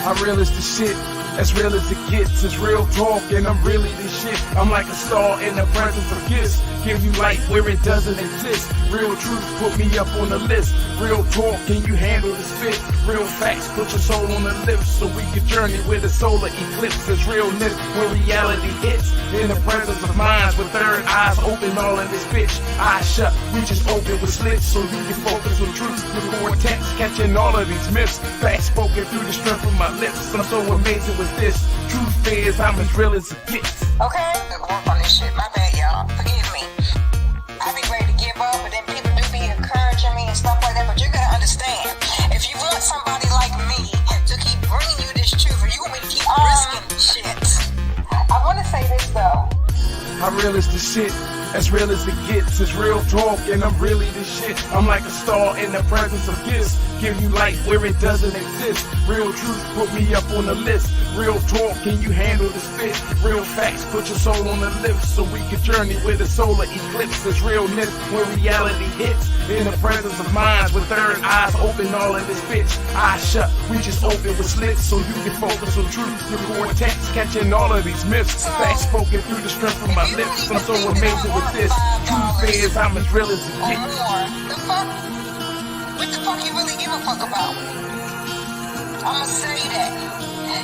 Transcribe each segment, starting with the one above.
I real as the shit, as real as it gets. It's real talk and I'm really the shit. I'm like a star in the presence of gifts. Give you light where it doesn't exist. Real truth put me up on the list. Real talk, can you handle the spit? Real facts put your soul on the lips, so we can journey with a solar eclipse. There's realness when reality hits. In the presence of minds with third eyes open, all in this bitch. Eyes shut, we just open with slits, so you can focus on truth. The vortex catching all of these myths. Facts spoken through the strength of my lips. I'm so amazing with this. Truth is, I'm as real as it gets. Okay, work on this shit. My bad, y'all. Forgive me. I be ready to give up, but then people do be encouraging me and stuff like that. But you gotta understand, if you want somebody like me to keep bringing you this truth, or you want me to keep risking shit, I want to say this though. I real as the shit, as real as it gets. It's real talk and I'm really the shit. I'm like a star in the presence of gifts. Give you light where it doesn't exist. Real truth put me up on the list. Real talk, can you handle the spit? Real facts put your soul on the lips, so we can journey with a solar eclipse. There's realness when reality hits. In the presence of minds with third eyes open, all in this bitch. Eyes shut, we just open with slits, so you can focus on truth. Your vortex catching all of these myths. Facts spoken through the strength of my lips. I'm so amazing with this. Truth is, I'm as real as it gets. The fuck? What the fuck you really give a fuck about? I'ma say that.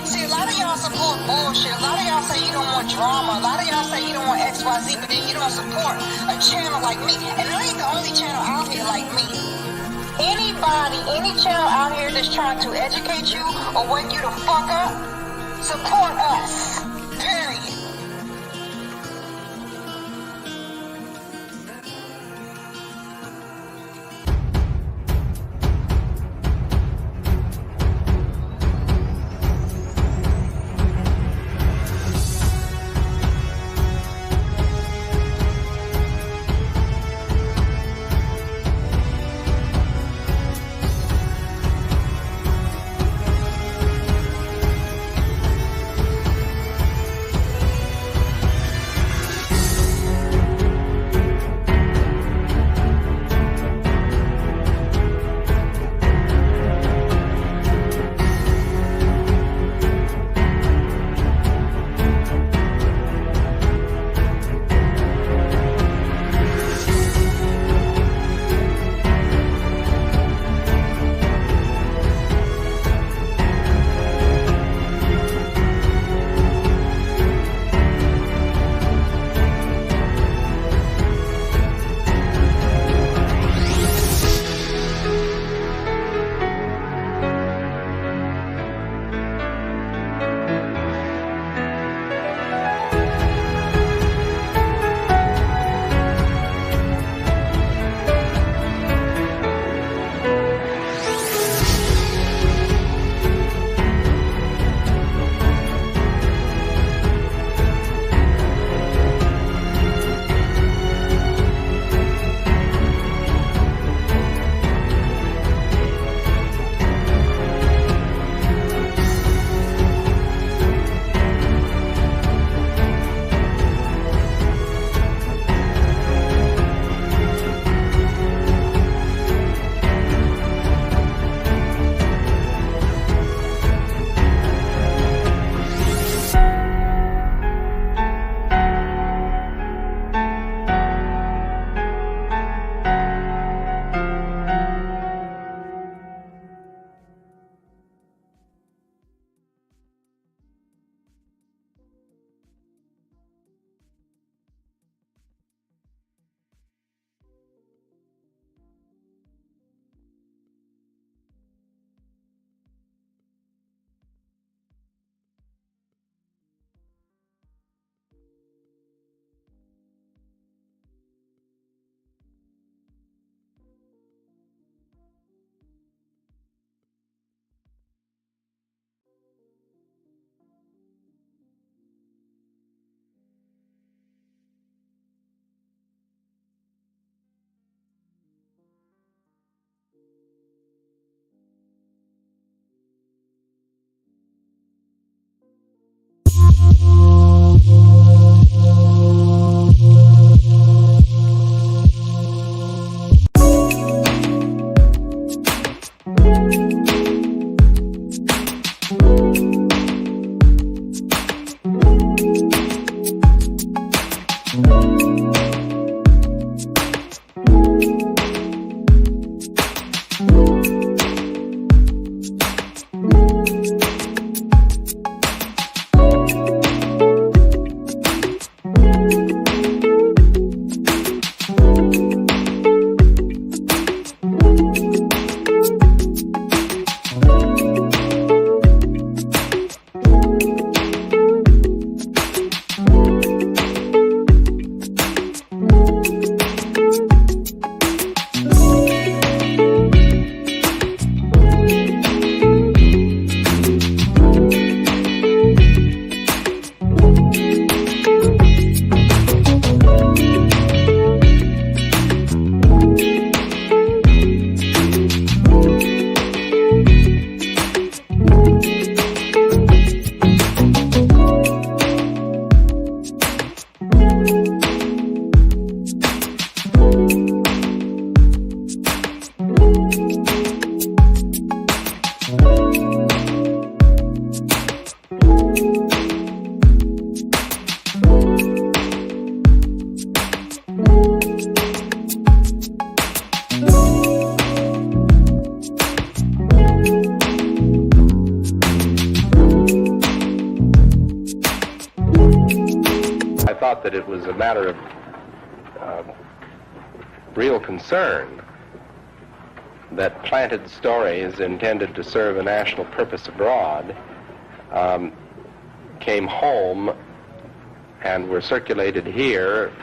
See, a lot of y'all support bullshit. A lot of y'all say you don't want drama. A lot of y'all say you don't want XYZ, but then you don't support a channel like me. And I ain't the only channel out here like me. Anybody, any channel out here that's trying to educate you or wake you the fuck up, support us. Period. thought that it was a matter of real concern that planted stories intended to serve a national purpose abroad came home and were circulated here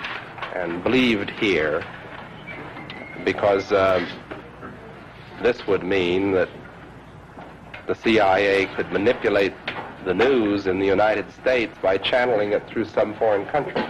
and believed here, because this would mean that the CIA could manipulate the news in the United States by channeling it through some foreign country.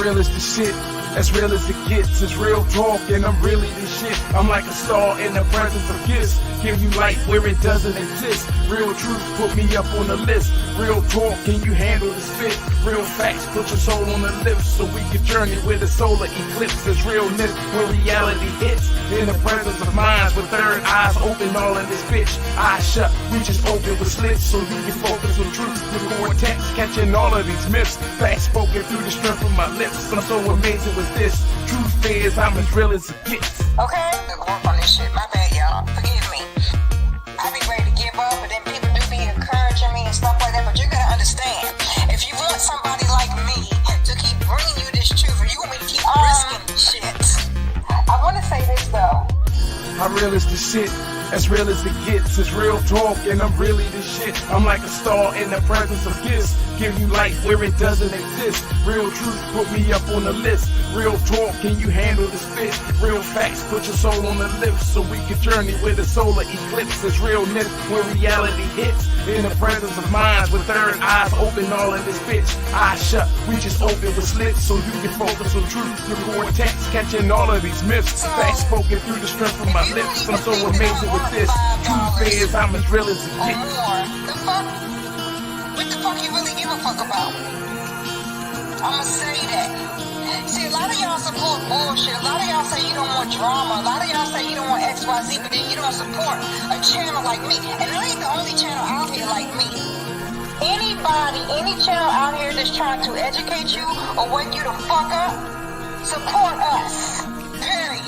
real as the shit, as real as it gets. It's real talk and I'm really the shit. I'm like a star in the presence of gifts. Give you light where it doesn't exist. Real truth put me up on the list. Real talk, can you handle the spit? Real facts put your soul on the lips so we can journey with the solar eclipse. There's realness when reality hits. In the presence of minds with third eyes open all in this bitch. Eyes shut, we just open with slits so you can focus on truth. The cortex catching all of these myths. Facts spoken through the strength of my lips. I'm so amazing with this. Truth is I'm as real as it gets. Okay? Work on this shit. My bad, y'all. Forgive me. I be ready to give up, but then people do be encouraging me and stuff like that. But you gotta understand, if you want somebody like me to keep bringing you this truth, or you want me to keep risking shit, I want to say this though. How real is the shit? As real as it gets. It's real talk and I'm really the shit. I'm like a star in the presence of gifts. Give you light where it doesn't exist. Real truth put me up on the list. Real talk, can you handle the spit? Real facts put your soul on the lips so we can journey with the solar eclipse. It's realness when reality hits. In the presence of minds with third eyes open all in this bitch. Eyes shut, we just open with slits so you can focus on truth. Your cortex catching all of these myths. Facts spoken through the strength of my lips. I'm so amazing with this. Truth is I'm as real as it Or gets. more. The fuck? What the fuck you really give a fuck about? I'ma say that. See, a lot of y'all support bullshit. A lot of y'all say you don't want drama. A lot of y'all say you don't want XYZ, but then you don't support a channel like me. And I ain't the only channel out here like me. Anybody, any channel out here that's trying to educate you or wake you the fuck up, support us. Period.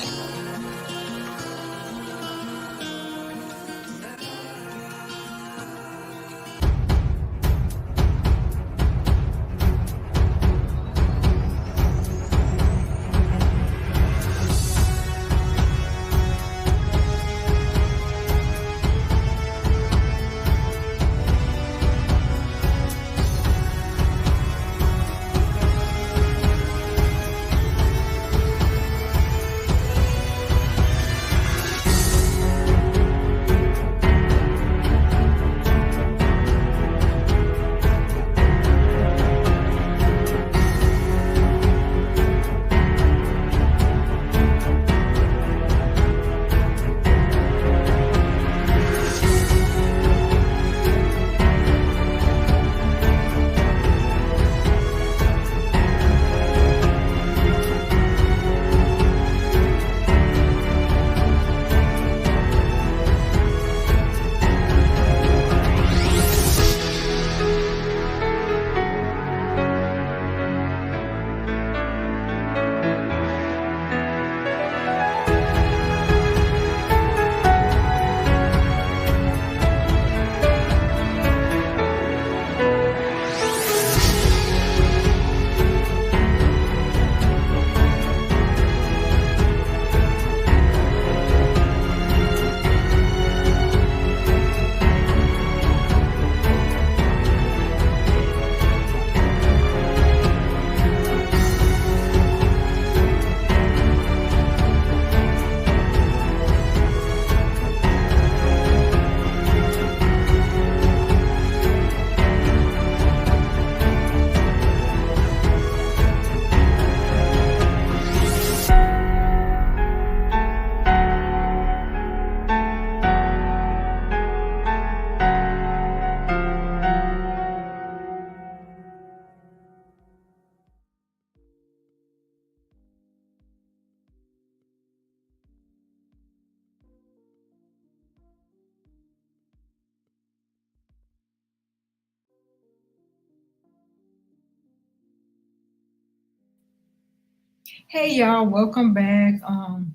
Hey y'all, welcome back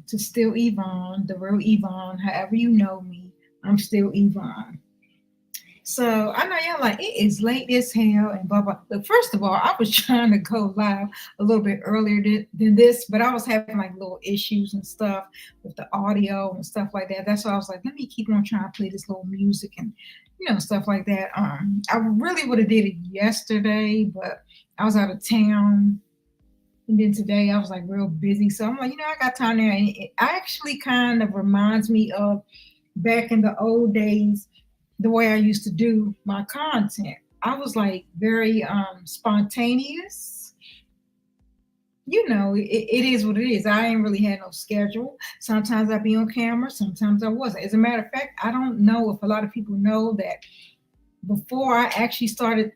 to Still Evvonne, the real Evvonne. However you know me, I'm still Evvonne. So I know y'all like it is late as hell and blah blah. Look, first of all, I was trying to go live a little bit earlier than this, but I was having like little issues and stuff with the audio and stuff like that. That's why I was like, let me keep on trying to play this little music and stuff like that. I really would have did it yesterday, but I was out of town. And then today I was like real busy. So I'm like, I got time there. And it actually kind of reminds me of back in the old days, the way I used to do my content. I was like very spontaneous. you know, it is what it is. I ain't really had no schedule. Sometimes I'd be on camera, sometimes I wasn't. As a matter of fact, I don't know if a lot of people know that before I actually started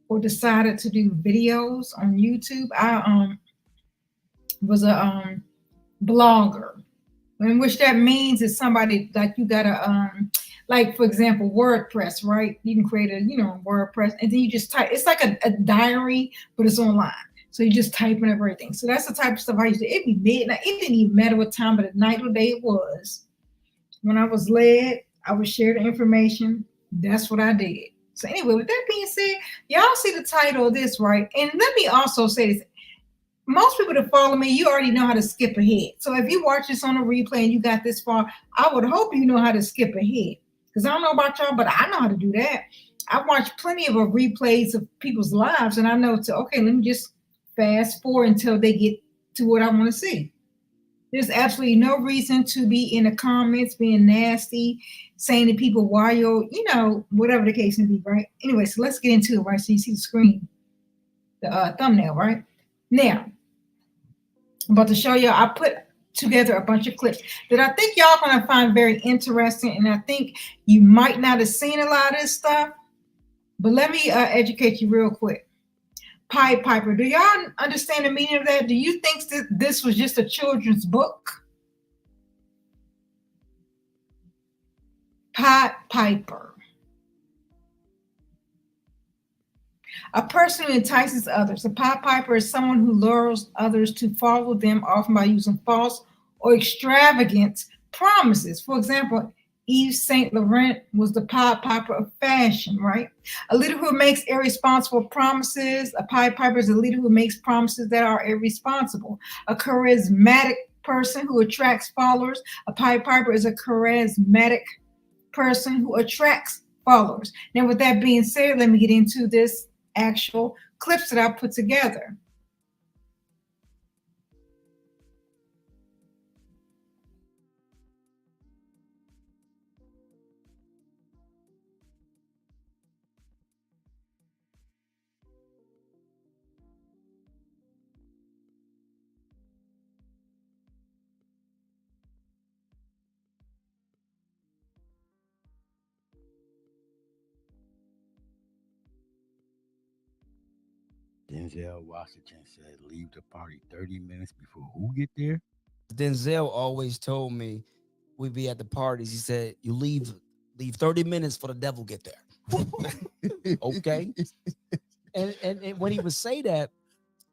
or decided to do videos on YouTube, I was a blogger. In which that means is somebody like you gotta like for example WordPress, right? You can create a WordPress and then you just type. It's like a diary, but it's online. So you just typing up everything. So that's the type of stuff I used to. It'd be midnight. It didn't even matter what time of the night or day it was. When I was led, I would share the information. That's what I did. So anyway, with that being said, y'all see the title of this, right? And let me also say this. Most people that follow me, you already know how to skip ahead. So if you watch this on a replay and you got this far, I would hope you know how to skip ahead. Because I don't know about y'all, but I know how to do that. I watch plenty of replays of people's lives, and I know okay, let me just fast forward until they get to what I want to see. There's absolutely no reason to be in the comments being nasty, saying to people why you're, whatever the case may be, right? Anyway, so let's get into it, right? So you see the screen, the thumbnail, right? Now, I'm about to show you. I put together a bunch of clips that I think y'all gonna find very interesting, and I think you might not have seen a lot of this stuff. But let me educate you real quick. Pied Piper. Do y'all understand the meaning of that? Do you think that this was just a children's book? Pied Piper. A person who entices others. A Pied Piper is someone who lures others to follow them, often by using false or extravagant promises. For example, Yves Saint Laurent was the Pied Piper of fashion, right? A leader who makes irresponsible promises. A Pied Piper is a leader who makes promises that are irresponsible. A charismatic person who attracts followers. A Pied Piper is a charismatic person who attracts followers. Now, with that being said, let me get into this actual clips that I put together. Denzel Washington said, leave the party 30 minutes before who get there? Denzel always told me we'd be at the parties. He said, you leave 30 minutes for the devil get there. Okay. And when he would say that,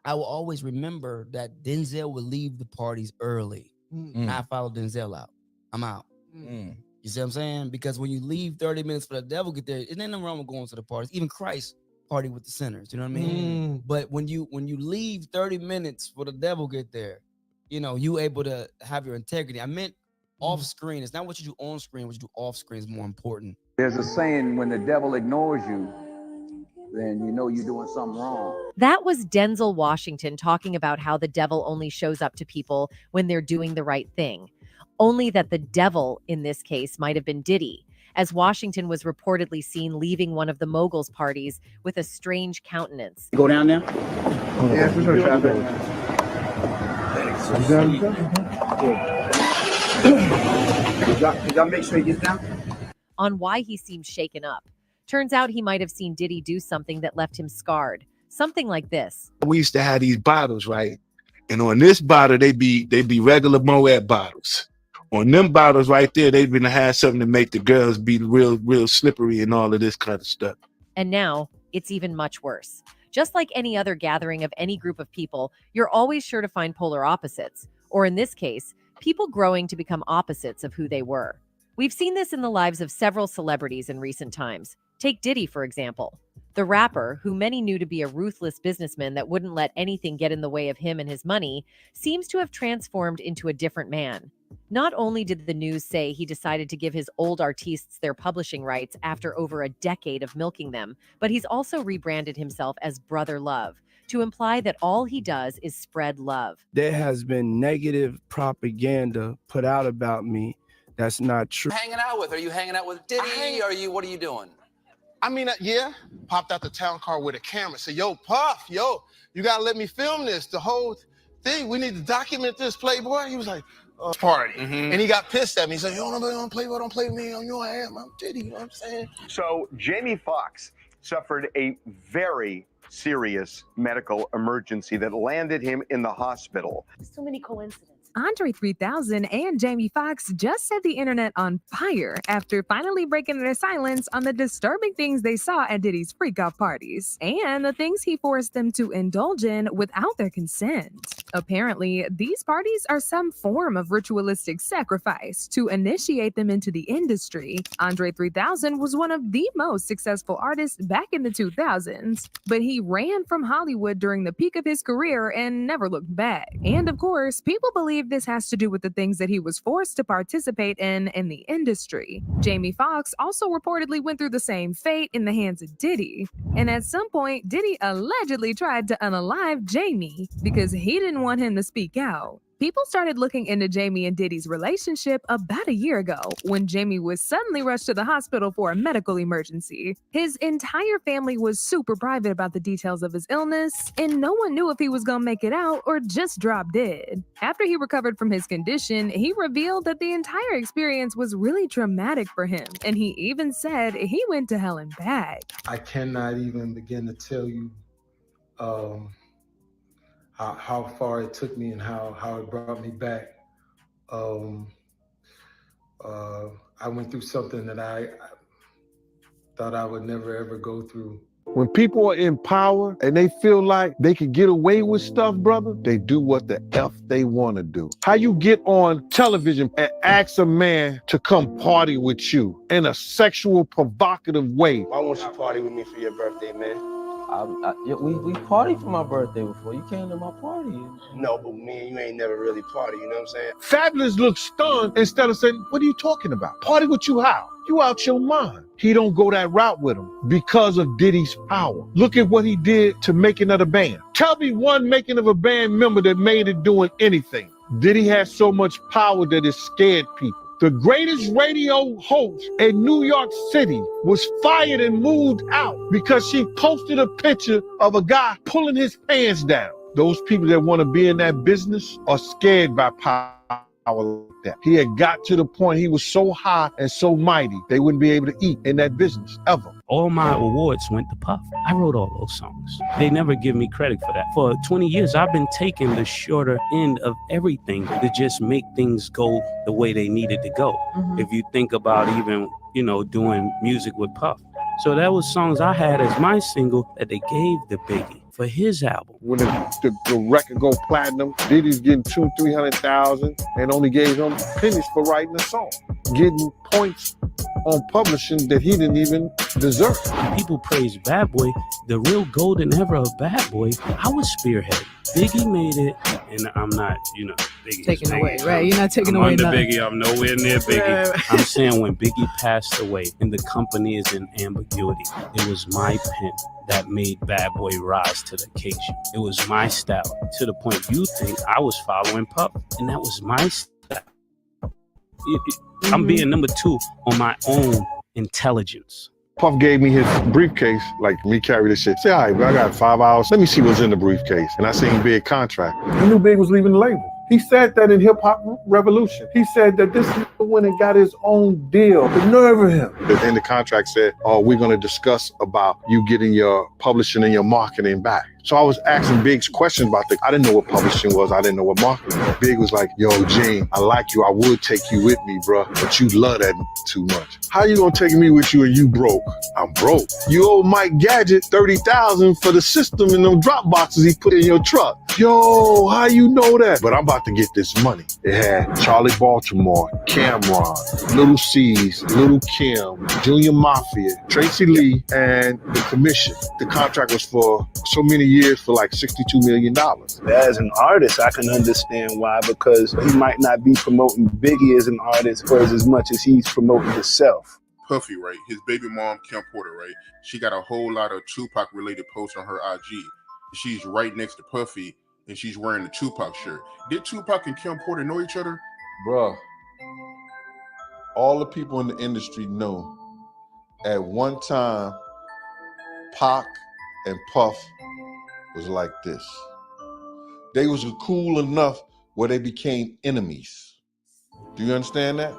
I will always remember that Denzel would leave the parties early. I follow Denzel out. I'm out. You see what I'm saying? Because when you leave 30 minutes for the devil get there, it ain't nothing wrong with going to the parties. Even Christ party with the sinners. You know what I mean? But when you leave 30 minutes for the devil get there, you able to have your integrity. I meant off screen. It's not what you do on screen. What you do off screen is more important. There's a saying, when the devil ignores you, then you know you're doing something wrong. That was Denzel Washington talking about how the devil only shows up to people when they're doing the right thing. Only that the devil in this case might have been Diddy, as Washington was reportedly seen leaving one of the moguls' parties with a strange countenance. Go down there? Yeah, for sure. Could y'all make sure he gets down? On why he seemed shaken up. Turns out he might have seen Diddy do something that left him scarred. Something like this. We used to have these bottles, right? And on this bottle, they be regular Moet bottles. On them bottles right there, they've been to have something to make the girls be real slippery and all of this kind of stuff. And now it's even much worse. Just like any other gathering of any group of people, you're always sure to find polar opposites. Or in this case, people growing to become opposites of who they were. We've seen this in the lives of several celebrities in recent times. Take Diddy, for example. The rapper, who many knew to be a ruthless businessman that wouldn't let anything get in the way of him and his money, seems to have transformed into a different man. Not only did the news say he decided to give his old artistes their publishing rights after over a decade of milking them, but he's also rebranded himself as Brother Love, to imply that all he does is spread love. There has been negative propaganda put out about me that's not true. Hanging out with? Are you hanging out with Diddy? What are you doing? I mean, yeah, popped out the town car with a camera. Said, yo, Puff, you gotta let me film this. The whole "Hey, we need to document this, Playboy." He was like, "Party," and he got pissed at me. He said, "Yo, nobody on Playboy, don't play with me. You know I am. I'm Diddy." You know what I'm saying? So Jamie Foxx suffered a very serious medical emergency that landed him in the hospital. So many coincidences. Andre 3000 and Jamie Foxx just set the internet on fire after finally breaking their silence on the disturbing things they saw at Diddy's freak-off parties and the things he forced them to indulge in without their consent. Apparently, these parties are some form of ritualistic sacrifice to initiate them into the industry. Andre 3000 was one of the most successful artists back in the 2000s, but he ran from Hollywood during the peak of his career and never looked back. And of course, people believe this has to do with the things that he was forced to participate in the industry. Jamie Foxx also reportedly went through the same fate in the hands of Diddy. And at some point, Diddy allegedly tried to unalive Jamie because he didn't want him to speak out. People started looking into Jamie and Diddy's relationship about a year ago when Jamie was suddenly rushed to the hospital for a medical emergency. His entire family was super private about the details of his illness, and no one knew if he was gonna make it out or just drop dead. After he recovered from his condition, he revealed that the entire experience was really traumatic for him, and he even said he went to hell and back. I cannot even begin to tell you how far it took me and how it brought me back. I went through something that I thought I would never ever go through. When people are in power and they feel like they can get away with stuff, brother, they do what the F they want to do. How you get on television and ask a man to come party with you in a sexual, provocative way? Why won't you party with me for your birthday, man? We partied for my birthday before. You came to my party. No, but me and you ain't never really party, you know what I'm saying? Fabulous looks stunned instead of saying, "What are you talking about? Party with you how? You out your mind." He don't go that route with him because of Diddy's power. Look at what he did to Making of the Band. Tell me one Making of a Band member that made it doing anything. Diddy has so much power that it scared people. The greatest radio host in New York City was fired and moved out because she posted a picture of a guy pulling his pants down. Those people that want to be in that business are scared by power like that. He had got to the point he was so high and so mighty, they wouldn't be able to eat in that business ever. All my awards went to Puff. I wrote all those songs. They never give me credit for that. For 20 years, I've been taking the shorter end of everything to just make things go the way they needed to go. If you think about even, doing music with Puff. So that was songs I had as my single that they gave the Biggie for his album. When the record go platinum, Diddy's getting 200,000-300,000 and only gave him pennies for writing a song. Getting points on publishing that he didn't even deserve. People praise Bad Boy. The real golden era of Bad Boy, I was spearhead. Biggie made it, and I'm not, Biggie's taking away, right? You're not taking away nothing. Biggie, I'm nowhere near Biggie. Right. I'm saying when Biggie passed away, and the company is in ambiguity, it was my pen that made Bad Boy rise to the occasion. It was my style, to the point you think I was following Puff, and that was my style. I'm being number 2 on my own intelligence. Puff gave me his briefcase, like me carry this shit. Say, all right, bro, I got 5 hours. Let me see what's in the briefcase. And I seen Big contract. I knew Big was leaving the label. He said that in Hip Hop Revolution. He said that this nigga went and got his own deal. The nerve of him. And the contract said, we're going to discuss about you getting your publishing and your marketing back. So I was asking Big's questions about I didn't know what publishing was. I didn't know what marketing was. Big was like, yo, Gene, I like you. I would take you with me, bro, but you love that too much. How you going to take me with you and you broke? I'm broke. You owe Mike Gadget $30,000 for the system and them drop boxes he put in your truck. Yo, how you know that? But I'm about to get this money. It had Charlie Baltimore, Cameron, Little C's, Little Kim, Junior Mafia, Tracy Lee, and the commission. The contract was for so many years for like $62 million. As an artist, I can understand why, because he might not be promoting Biggie as an artist for as much as he's promoting himself. Puffy, right? His baby mom, Kim Porter, right? She got a whole lot of Tupac-related posts on her IG. She's right next to Puffy, and she's wearing the Tupac shirt. Did Tupac and Kim Porter know each other? Bruh, all the people in the industry know at one time, Pac and Puff was like this. They was cool enough where they became enemies. Do you understand that?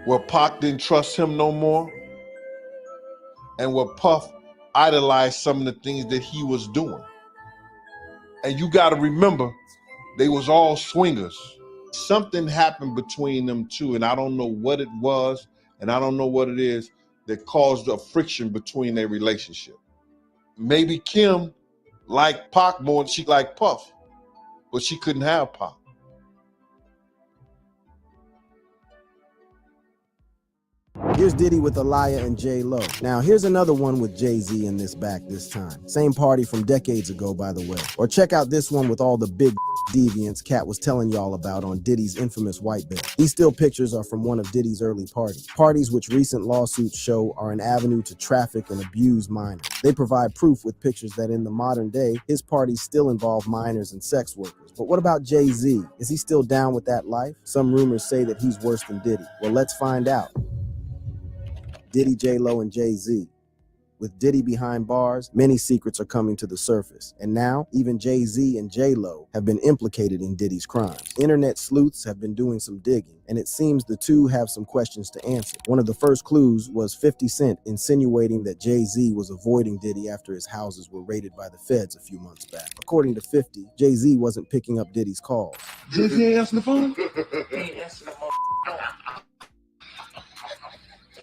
Where Pac didn't trust him no more, and where Puff idolized some of the things that he was doing. And you got to remember, they was all swingers. Something happened between them two, and I don't know what it was, and I don't know what it is that caused a friction between their relationship. Maybe Kim liked Pac more than she liked Puff, but she couldn't have Pac. Here's Diddy with Aaliyah and J-Lo. Now, here's another one with Jay-Z in this back this time. Same party from decades ago, by the way. Or check out this one with all the big deviants Cat was telling y'all about on Diddy's infamous white bed. These still pictures are from one of Diddy's early parties. Parties which recent lawsuits show are an avenue to traffic and abuse minors. They provide proof with pictures that in the modern day, his parties still involve minors and sex workers. But what about Jay-Z? Is he still down with that life? Some rumors say that he's worse than Diddy. Well, let's find out. Diddy, J-Lo, and Jay-Z. With Diddy behind bars, many secrets are coming to the surface. And now, even Jay-Z and J-Lo have been implicated in Diddy's crimes. Internet sleuths have been doing some digging, and it seems the two have some questions to answer. One of the first clues was 50 Cent insinuating that Jay-Z was avoiding Diddy after his houses were raided by the feds a few months back. According to 50, Jay-Z wasn't picking up Diddy's calls. Jay-Z ain't answering the phone?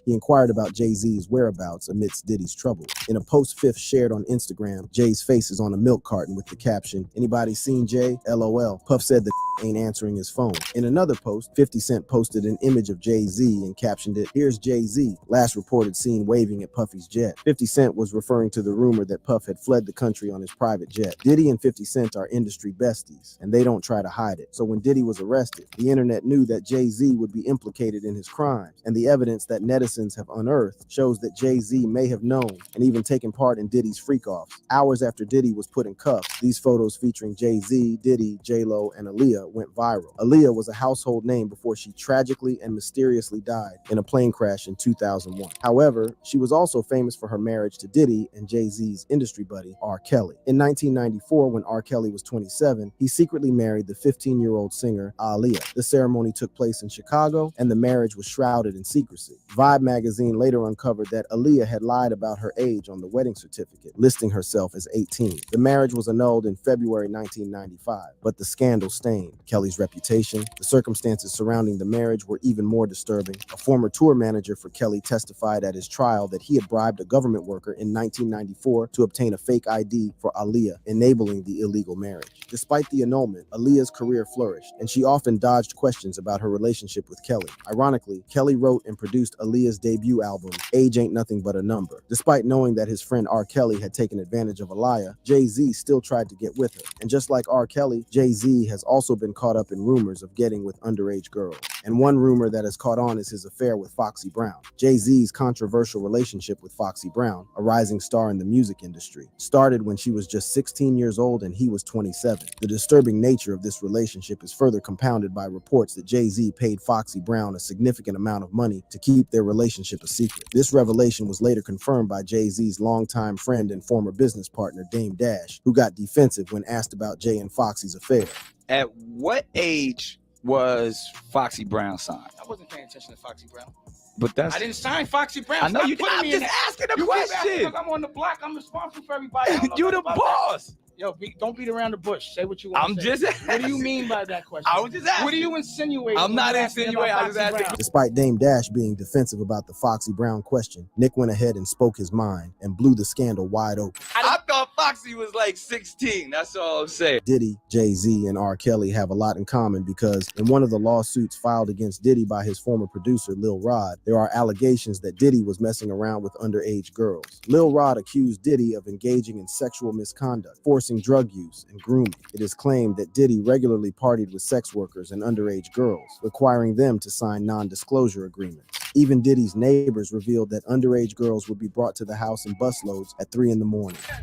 He inquired about Jay-Z's whereabouts amidst Diddy's trouble. In a post Fifth shared on Instagram, Jay's face is on a milk carton with the caption, "Anybody seen Jay? LOL." Puff said that ain't answering his phone. In another post, 50 Cent posted an image of Jay-Z and captioned it, "Here's Jay-Z, last reported seen waving at Puffy's jet." 50 Cent was referring to the rumor that Puff had fled the country on his private jet. Diddy and 50 Cent are industry besties, and they don't try to hide it. So when Diddy was arrested, the internet knew that Jay-Z would be implicated in his crimes, and the evidence that netizens have unearthed shows that Jay-Z may have known and even taken part in Diddy's freak-offs. Hours after Diddy was put in cuffs, these photos featuring Jay-Z, Diddy, J-Lo, and Aaliyah went viral. Aaliyah was a household name before she tragically and mysteriously died in a plane crash in 2001. However, she was also famous for her marriage to Diddy and Jay-Z's industry buddy, R. Kelly. In 1994, when R. Kelly was 27, he secretly married the 15-year-old singer Aaliyah. The ceremony took place in Chicago, and the marriage was shrouded in secrecy. Vibe magazine later uncovered that Aaliyah had lied about her age on the wedding certificate, listing herself as 18. The marriage was annulled in February 1995, but the scandal stained Kelly's reputation. The circumstances surrounding the marriage were even more disturbing. A former tour manager for Kelly testified at his trial that he had bribed a government worker in 1994 to obtain a fake ID for Aaliyah, enabling the illegal marriage. Despite the annulment, Aaliyah's career flourished, and she often dodged questions about her relationship with Kelly. Ironically, Kelly wrote and produced Aaliyah's debut album, Age Ain't Nothing But a Number. Despite knowing that his friend R. Kelly had taken advantage of Aaliyah, Jay-Z still tried to get with her. And just like R. Kelly, Jay-Z has also been caught up in rumors of getting with underage girls. And one rumor that has caught on is his affair with Foxy Brown. Jay-Z's controversial relationship with Foxy Brown, a rising star in the music industry, started when she was just 16 years old and he was 27. The disturbing nature of this relationship is further compounded by reports that Jay-Z paid Foxy Brown a significant amount of money to keep their relationship a secret. This revelation was later confirmed by Jay-Z's longtime friend and former business partner, Dame Dash, who got defensive when asked about Jay and Foxy's affair. At what age was Foxy Brown signed? I wasn't paying attention to Foxy Brown. But that's I didn't sign Foxy Brown. I know Stop you putting did. I'm me in just that. asking a You keep asking question. because I'm on the block. I'm responsible for everybody. I don't know You the nothing about boss. that. Yo, don't beat around the bush. Say what you want. I'm to just say. What do you asking. mean by that question? I was just asking. What are you insinuating? I'm when not you ask me insinuating. about I was Foxy asking. Brown? Despite Dame Dash being defensive about the Foxy Brown question, Nick went ahead and spoke his mind and blew the scandal wide open. I thought Foxy was like 16. That's all I'm saying. Diddy, Jay-Z, and R. Kelly have a lot in common because in one of the lawsuits filed against Diddy by his former producer, Lil Rod, there are allegations that Diddy was messing around with underage girls. Lil Rod accused Diddy of engaging in sexual misconduct, forcing drug use, and grooming. It is claimed that Diddy regularly partied with sex workers and underage girls, requiring them to sign non-disclosure agreements. Even Diddy's neighbors revealed that underage girls would be brought to the house in busloads at 3 a.m.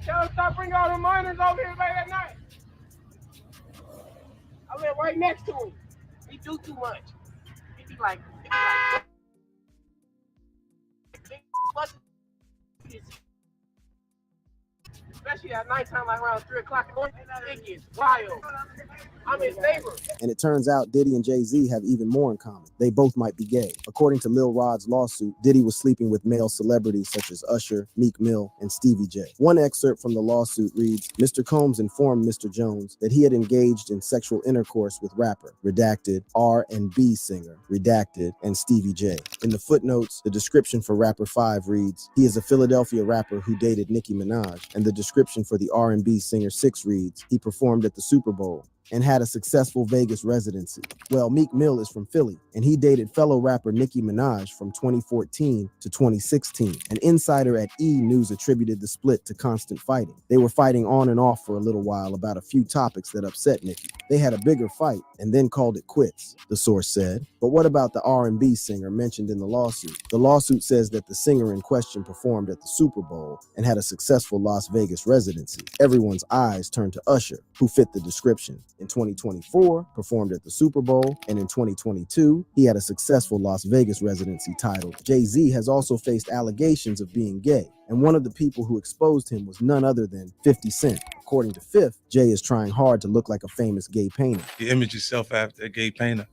Tell them stop bringing all the minors over here late at night. I live right next to him. He do too much. He be like especially shit at nighttime, like around 3 o'clock in the morning. It gets wild. I'm his neighbor. And it turns out Diddy and Jay-Z have even more in common. They both might be gay. According to Lil Rod's lawsuit, Diddy was sleeping with male celebrities such as Usher, Meek Mill, and Stevie J. One excerpt from the lawsuit reads, Mr. Combs informed Mr. Jones that he had engaged in sexual intercourse with rapper, redacted, R&B singer, redacted, and Stevie J. In the footnotes, the description for Rapper 5 reads, he is a Philadelphia rapper who dated Nicki Minaj, and the description for the R&B singer 6 reads, he performed at the Super Bowl and had a successful Vegas residency. Well, Meek Mill is from Philly, and he dated fellow rapper Nicki Minaj from 2014 to 2016. An insider at E! News attributed the split to constant fighting. They were fighting on and off for a little while about a few topics that upset Nicki. They had a bigger fight and then called it quits, the source said. But what about the R&B singer mentioned in the lawsuit? The lawsuit says that the singer in question performed at the Super Bowl and had a successful Las Vegas residency. Everyone's eyes turned to Usher, who fit the description. In 2024, performed at the Super Bowl, and in 2022, he had a successful Las Vegas residency titled. Jay-Z has also faced allegations of being gay, and one of the people who exposed him was none other than 50 Cent. According to Fifth, Jay is trying hard to look like a famous gay painter. You image yourself after a gay painter.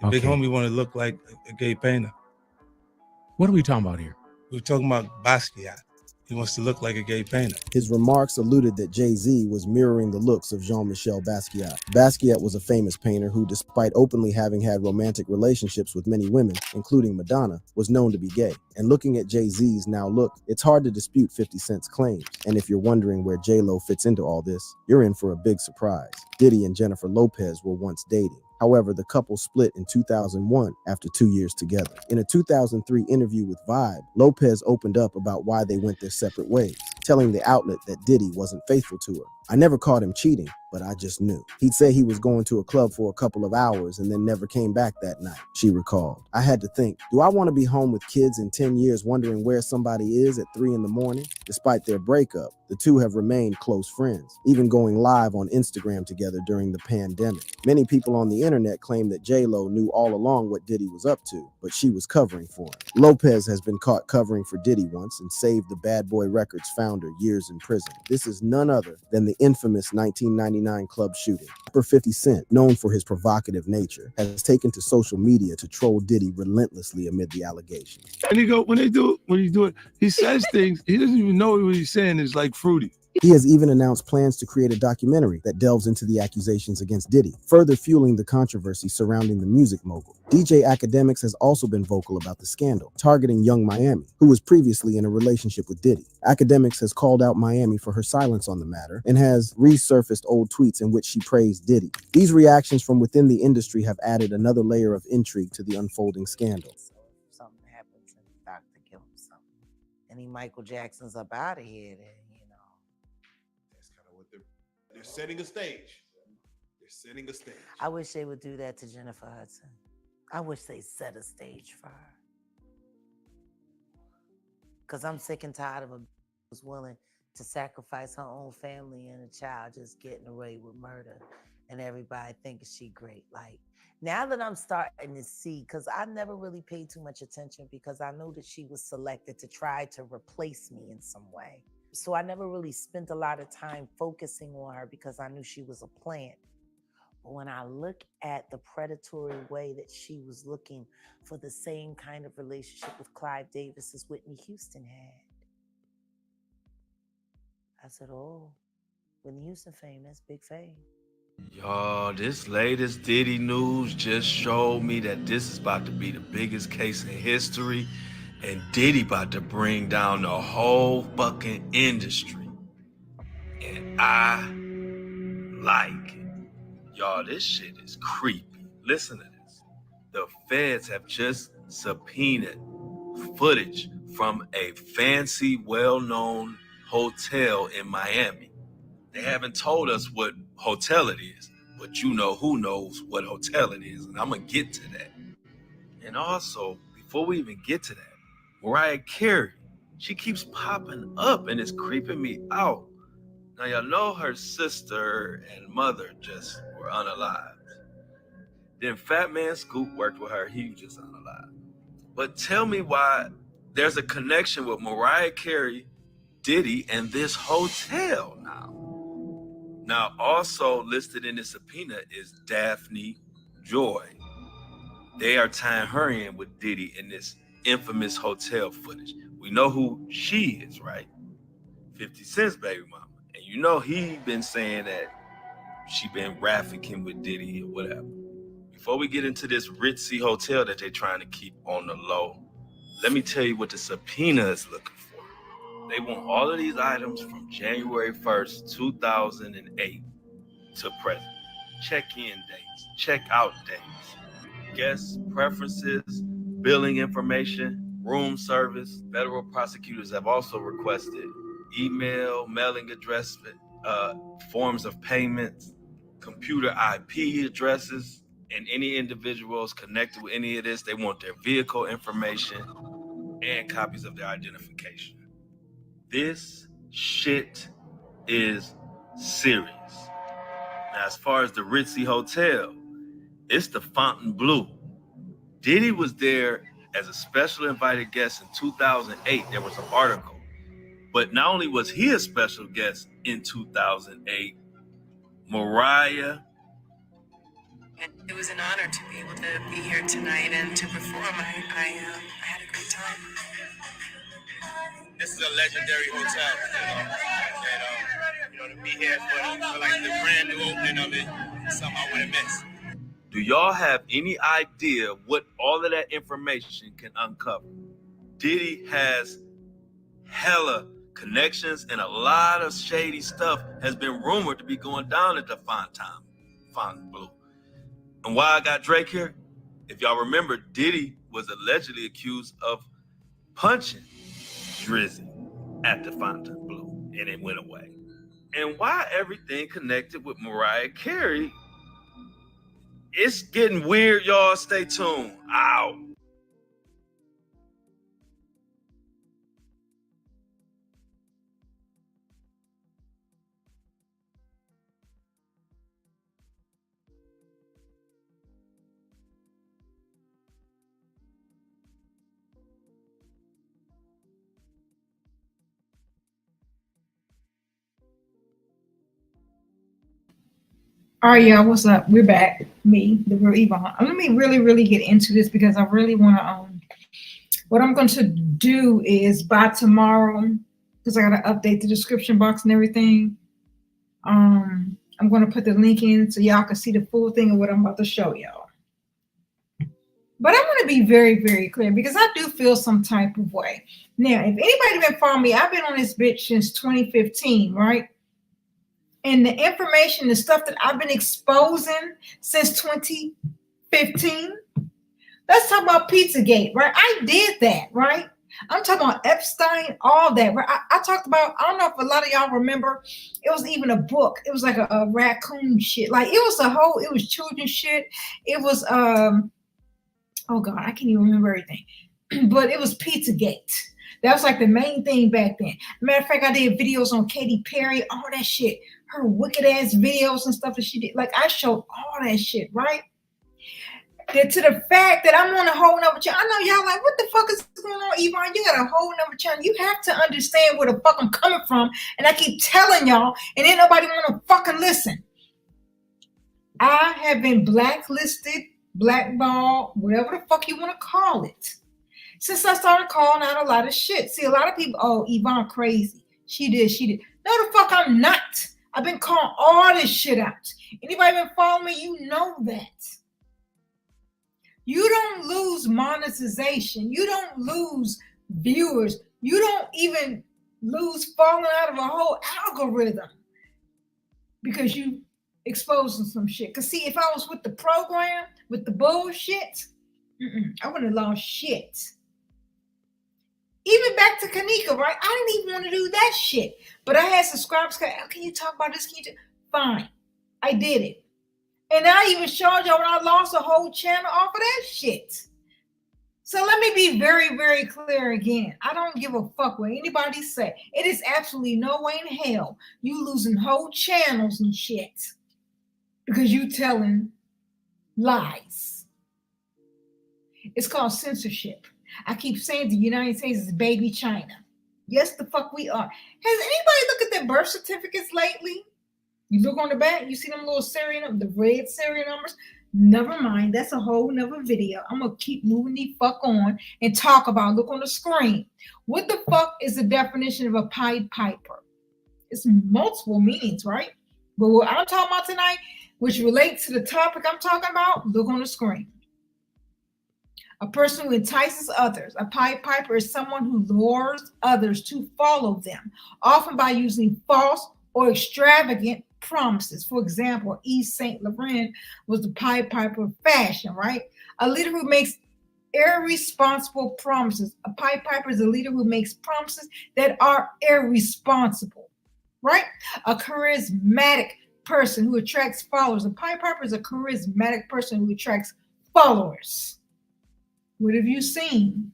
The big homie want to look like a gay painter. What are we talking about here? We're talking about Basquiat. He wants to look like a gay painter. His remarks alluded that Jay-Z was mirroring the looks of Jean-Michel Basquiat. Basquiat was a famous painter who, despite openly having had romantic relationships with many women, including Madonna, was known to be gay. And looking at Jay-Z's now look, it's hard to dispute 50 Cent's claims. And if you're wondering where J-Lo fits into all this, you're in for a big surprise. Diddy and Jennifer Lopez were once dating. However, the couple split in 2001 after 2 years together. In a 2003 interview with Vibe, Lopez opened up about why they went their separate ways, telling the outlet that Diddy wasn't faithful to her. I never caught him cheating, but I just knew. He'd say he was going to a club for a couple of hours and then never came back that night, she recalled. I had to think, do I want to be home with kids in 10 years wondering where somebody is at 3 a.m? Despite their breakup, the two have remained close friends, even going live on Instagram together during the pandemic. Many people on the internet claim that J-Lo knew all along what Diddy was up to, but she was covering for him. Lopez has been caught covering for Diddy once and saved the Bad Boy Records founder years in prison. This is none other than the infamous 1999 club shooting. Rapper 50 Cent, known for his provocative nature, has taken to social media to troll Diddy relentlessly amid the allegations. And when he do it, he says things, he doesn't even know what he's saying is like fruity. He has even announced plans to create a documentary that delves into the accusations against Diddy, further fueling the controversy surrounding the music mogul. DJ Academics has also been vocal about the scandal, targeting Young Miami, who was previously in a relationship with Diddy. Academics has called out Miami for her silence on the matter and has resurfaced old tweets in which she praised Diddy. These reactions from within the industry have added another layer of intrigue to the unfolding scandal. Something happens and the doctor give him something. Any Michael Jackson's up out of here, then, That's kind of what they're setting a stage. They're setting a stage. I wish they would do that to Jennifer Hudson. I wish they set a stage for her. Because I'm sick and tired of a who's willing to sacrifice her own family and a child just getting away with murder and everybody thinking she great. Like, now that I'm starting to see, because I never really paid too much attention because I know that she was selected to try to replace me in some way. So I never really spent a lot of time focusing on her because I knew she was a plant. But when I look at the predatory way that she was looking for the same kind of relationship with Clive Davis as Whitney Houston had, I said, oh, Whitney Houston fame, that's big fame. Y'all, this latest Diddy news just showed me that this is about to be the biggest case in history, and Diddy about to bring down the whole fucking industry. And I like it. Y'all, this shit is creepy. Listen to this. The feds have just subpoenaed footage from a fancy, well-known hotel in Miami. They haven't told us what hotel it is, but you know who knows what hotel it is, and I'm gonna get to that. And also, before we even get to that, Mariah Carey, she keeps popping up and it's creeping me out. Now y'all know her sister and mother just were unalived. Then Fat Man Scoop worked with her, he was just unalived. But tell me why there's a connection with Mariah Carey Diddy and this hotel now. Now, also listed in the subpoena is Daphne Joy. They are tying her in with Diddy in this infamous hotel footage. We know who she is, right? 50 Cent's baby mama. And you know he been saying that she been trafficking with Diddy or whatever. Before we get into this ritzy hotel that they're trying to keep on the low, let me tell you what the subpoena is looking for. They want all of these items from January 1st, 2008 to present. Check-in dates, check-out dates, guest preferences, billing information, room service. Federal prosecutors have also requested email, mailing address, forms of payments, computer IP addresses, and any individuals connected with any of this. They want their vehicle information and copies of their identification. This shit is serious. Now, as far as the ritzy hotel, it's the Fontainebleau. Diddy was there as a special invited guest in 2008. There was an article. But not only was he a special guest in 2008, Mariah. It was an honor to be able to be here tonight and to perform. I had a great time. This is a legendary hotel, to be here for like the brand new opening of it, something I wouldn't miss. Do y'all have any idea what all of that information can uncover? Diddy has hella connections and a lot of shady stuff has been rumored to be going down at the Fontainebleau. And why I got Drake here? If y'all remember, Diddy was allegedly accused of punching Drizzy at the Fontainebleau, and it went away. And why everything connected with Mariah Carey? It's getting weird, y'all. Stay tuned. Ow. All right, y'all, what's up? We're back. Me, the real Evvonne. Let me really get into this because I really want to, what I'm going to do is by tomorrow, because I got to update the description box and everything. I'm going to put the link in so y'all can see the full thing of what I'm about to show y'all. But I want to be very clear because I do feel some type of way. Now, if anybody been following me, I've been on this bitch since 2015, right? And the information, the stuff that I've been exposing since 2015, let's talk about Pizzagate, right? I did that, right? I'm talking about Epstein, all that, right? I talked about, I don't know if a lot of y'all remember, it was even a book. It was like a raccoon shit. Like it was children's shit. It was, oh God, I can't even remember everything. But it was Pizzagate. That was like the main thing back then. Matter of fact, I did videos on Katy Perry, all that shit. Her wicked ass videos and stuff that she did. Like I showed all that shit, right? That to the fact that I'm on a whole nother channel. I know y'all like, what the fuck is going on, Evvonne? You got a whole nother channel. You have to understand where the fuck I'm coming from. And I keep telling y'all, and ain't nobody want to fucking listen. I have been blacklisted, blackballed, whatever the fuck you want to call it, since I started calling out a lot of shit. See, a lot of people, oh, Evvonne crazy. She did. No, the fuck I'm not. I've been calling all this shit out. Anybody been following me, you know that. You don't lose monetization. You don't lose viewers. You don't even lose falling out of a whole algorithm because you exposing some shit. Because see, if I was with the program, with the bullshit, I wouldn't have lost shit. Even back to Kanika, right? I didn't even want to do that shit. But I had subscribers say, oh, can you talk about this? Fine. I did it. And I even showed y'all when I lost a whole channel off of that shit. So let me be very clear again. I don't give a fuck what anybody say. It is absolutely no way in hell you losing whole channels and shit because you telling lies. It's called censorship. I keep saying the United States is baby China. Yes, the fuck we are. Has anybody looked at their birth certificates lately? You look on the back, you see them little serial numbers, the red serial numbers. Never mind, that's a whole nother video. I'm gonna keep moving the fuck on and talk about. Look on the screen. What the fuck is the definition of a Pied Piper? It's multiple meanings, right? But what I'm talking about tonight, which relates to the topic I'm talking about, look on the screen. A person who entices others. A Pied Piper is someone who lures others to follow them, often by using false or extravagant promises. For example, Yves Saint Laurent was the Pied Piper of fashion, right? A leader who makes irresponsible promises. A Pied Piper is a leader who makes promises that are irresponsible, right? A charismatic person who attracts followers. A Pied Piper is a charismatic person who attracts followers. What have you seen?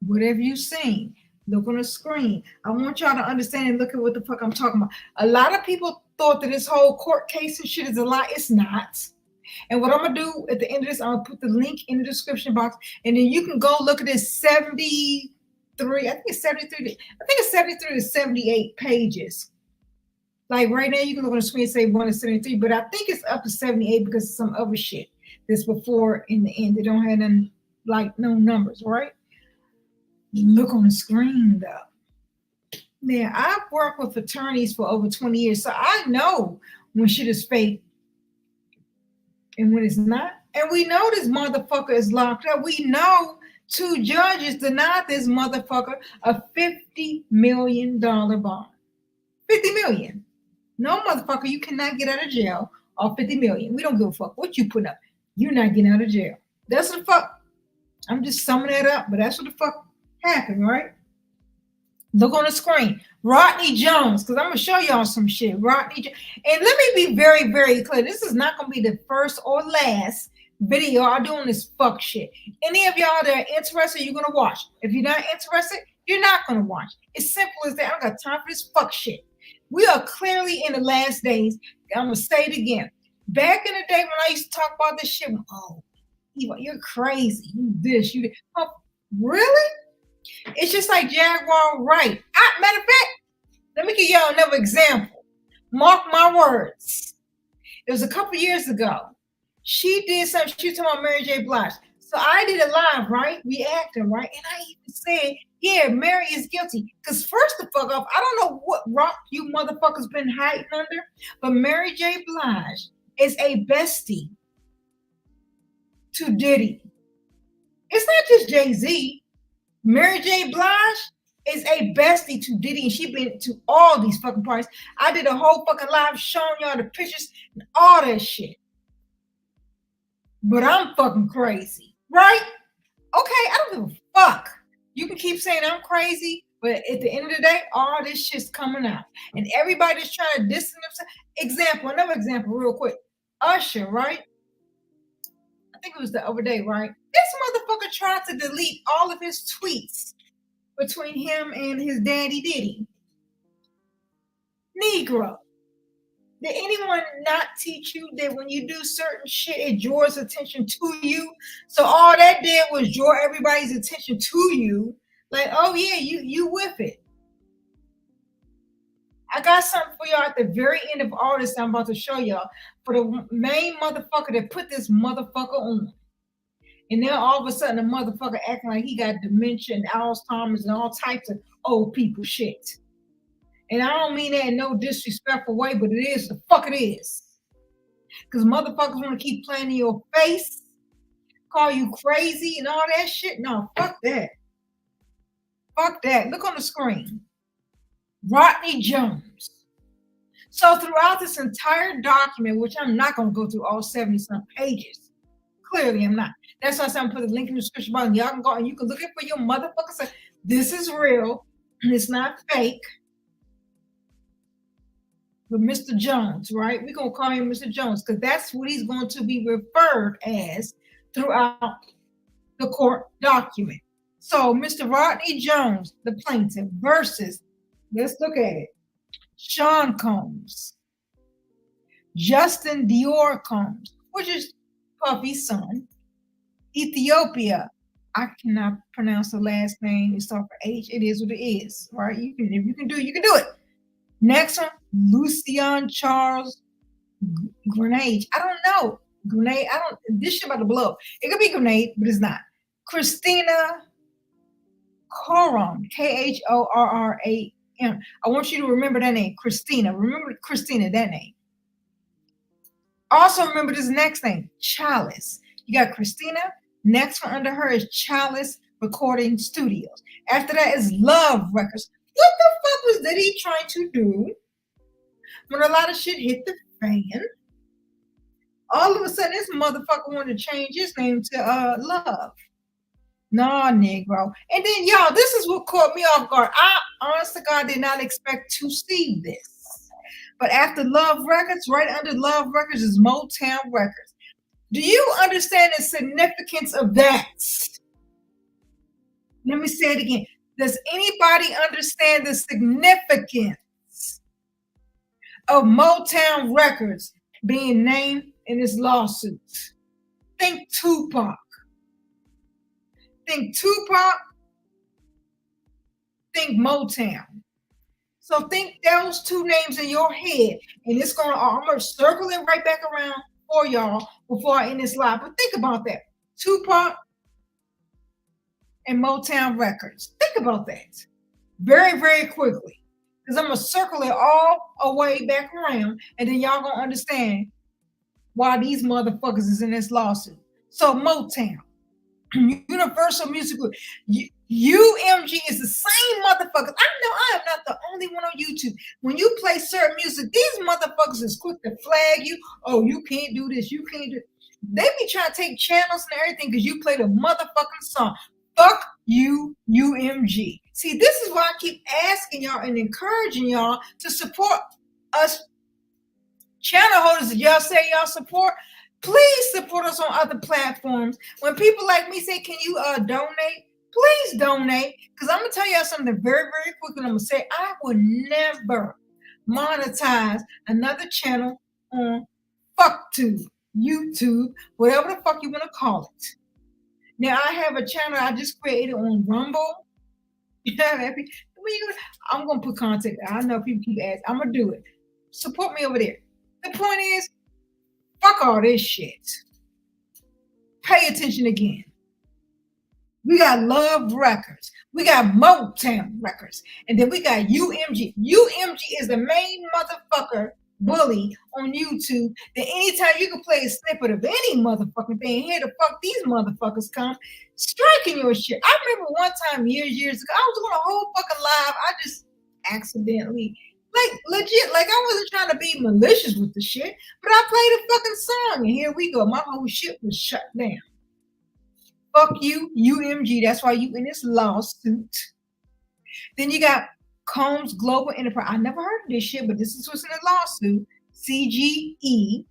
What have you seen? Look on the screen. I want y'all to understand and look at what the fuck I'm talking about. A lot of people thought that this whole court case and shit is a lie. It's not. And what I'm going to do at the end of this, I'm going to put the link in the description box, and then you can go look at this 73, I think it's 73 to 78 pages. Like right now, you can look on the screen and say 1 to 73, but I think it's up to 78 because of some other shit that's before in the end. They don't have none, like no numbers, right? Look on the screen though. Now, I've worked with attorneys for over 20 years, so I know when shit is fake and when it's not. And we know this motherfucker is locked up. We know 2 judges denied this motherfucker a $50 million bond. 50 million. No, motherfucker, you cannot get out of jail off 50 million. We don't give a fuck what you put up. You're not getting out of jail. That's what the fuck. I'm just summing that up, but that's what the fuck happened, right? Look on the screen. Rodney Jones, because I'm going to show y'all some shit. Rodney Jones. And let me be very, very clear. This is not going to be the first or last video I'm doing this fuck shit. Any of y'all that are interested, you're going to watch. If you're not interested, you're not going to watch. It's simple as that. I don't got time for this fuck shit. We are clearly in the last days. I'm going to say it again. Back in the day when I used to talk about this shit, oh, Evvonne, you're crazy. You this, you that. Oh, really? It's just like Jaguar Wright. Matter of fact, let me give y'all another example. Mark my words. It was a couple years ago. She did something. She was talking about Mary J. Blige. So I did a live, right? Reacting, right? And I even said, yeah, Mary is guilty. Because first the fuck off, I don't know what rock you motherfuckers been hiding under, but Mary J. Blige is a bestie to Diddy. It's not just Jay-Z. Mary J. Blige is a bestie to Diddy, and she been to all these fucking parties. I did a whole fucking live showing y'all the pictures and all that shit. But I'm fucking crazy, right? Okay, I don't give a fuck. You can keep saying I'm crazy, but at the end of the day, all this shit's coming out. And everybody's trying to distance themselves. Another example real quick. Usher, right? I think it was the other day, right? This motherfucker tried to delete all of his tweets between him and his daddy Diddy. Negro. Did anyone not teach you that when you do certain shit, it draws attention to you? So all that did was draw everybody's attention to you. Like, oh yeah, you with it. I got something for y'all at the very end of all this I'm about to show y'all. For the main motherfucker that put this motherfucker on. And then all of a sudden, the motherfucker acting like he got dementia and Alzheimer's and all types of old people shit. And I don't mean that in no disrespectful way, but it is the fuck it is. Because motherfuckers want to keep playing in your face, call you crazy and all that shit. No, fuck that. Fuck that. Look on the screen. Rodney Jones. So throughout this entire document, which I'm not going to go through all 70-some pages, clearly I'm not. That's why I'm put the link in the description box. Y'all can go and you can look it for your motherfucker. Say, this is real. It's not fake. But Mr. Jones, right? We're going to call him Mr. Jones because that's what he's going to be referred as throughout the court document. So Mr. Rodney Jones, the plaintiff, versus, let's look at it, Sean Combs, Justin Dior Combs, which is Puffy's son, Ethiopia I cannot pronounce the last name. It starts for H. It is what it is, right? You can, if you can do it, you can do it. Next one, Lucian Charles Grenade. I don't know. Grenade. I don't. This shit about to blow up. It could be Grenade, but it's not. Christina Coram. Khorram. I want you to remember that name, Christina. Remember Christina, that name. Also remember this next name, Chalice. You got Christina. Next one under her is Chalice Recording Studios. After that is Love Records. What the fuck was Diddy trying to do when a lot of shit hit the fan? All of a sudden, this motherfucker wanted to change his name to Love. Nah, Negro. And then, y'all, this is what caught me off guard. I, honest to God, did not expect to see this. But after Love Records, right under Love Records is Motown Records. Do you understand the significance of that? Let me say it again. Does anybody understand the significance of Motown Records being named in this lawsuit? Think Tupac. Think Tupac. Think Motown. So think those two names in your head, and it's gonna. I'm gonna circle it right back around for y'all before I end this live. But think about that: Tupac and Motown Records. Think about that very, very quickly, because I'm gonna circle it all the way back around, and then y'all gonna understand why these motherfuckers is in this lawsuit. So Motown, Universal Music Group, UMG is the same motherfuckers. I know I am not the only one on YouTube. When you play certain music, these motherfuckers is quick to flag you. Oh, you can't do this. You can't do. They be trying to take channels and everything because you played a motherfucking song. Fuck you, UMG. See, this is why I keep asking y'all and encouraging y'all to support us channel holders. If y'all say y'all support, please support us on other platforms. When people like me say, can you donate? Please donate. Because I'm going to tell y'all something very, very quick. And I'm going to say, I will never monetize another channel on FuckTube, YouTube, whatever the fuck you want to call it. Now, I have a channel I just created on Rumble. I'm going to put content. I know people keep asking. I'm going to do it. Support me over there. The point is, fuck all this shit. Pay attention again. We got Love Records. We got Motown Records. And then we got UMG. UMG is the main motherfucker bully on YouTube that anytime you can play a snippet of any motherfucking thing, here the fuck these motherfuckers come striking your shit. I remember one time years ago, I was doing a whole fucking live. I just accidentally, like legit, like I wasn't trying to be malicious with the shit, but I played a fucking song and here we go. My whole shit was shut down. Fuck you, UMG. That's why you in this lawsuit. Then you got Combs Global Enterprise. I never heard of this shit, but this is what's in the lawsuit. CGE.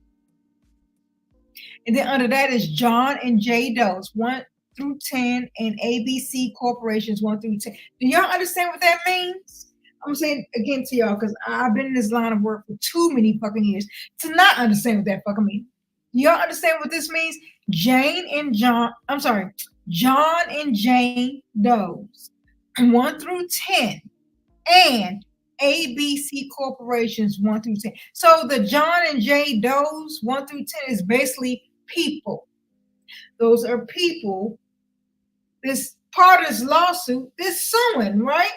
And then under that is John and J Doe's 1 through 10 and ABC Corporations 1 through 10. Do y'all understand what that means? I'm saying again to y'all because I've been in this line of work for too many fucking years to not understand what that fucking means. Y'all understand what this means? John and Jane Doe's 1 through 10 and ABC Corporations 1 through 10. So the John and J Doe's 1 through 10 is basically people. Those are people. This part of this lawsuit is suing, right?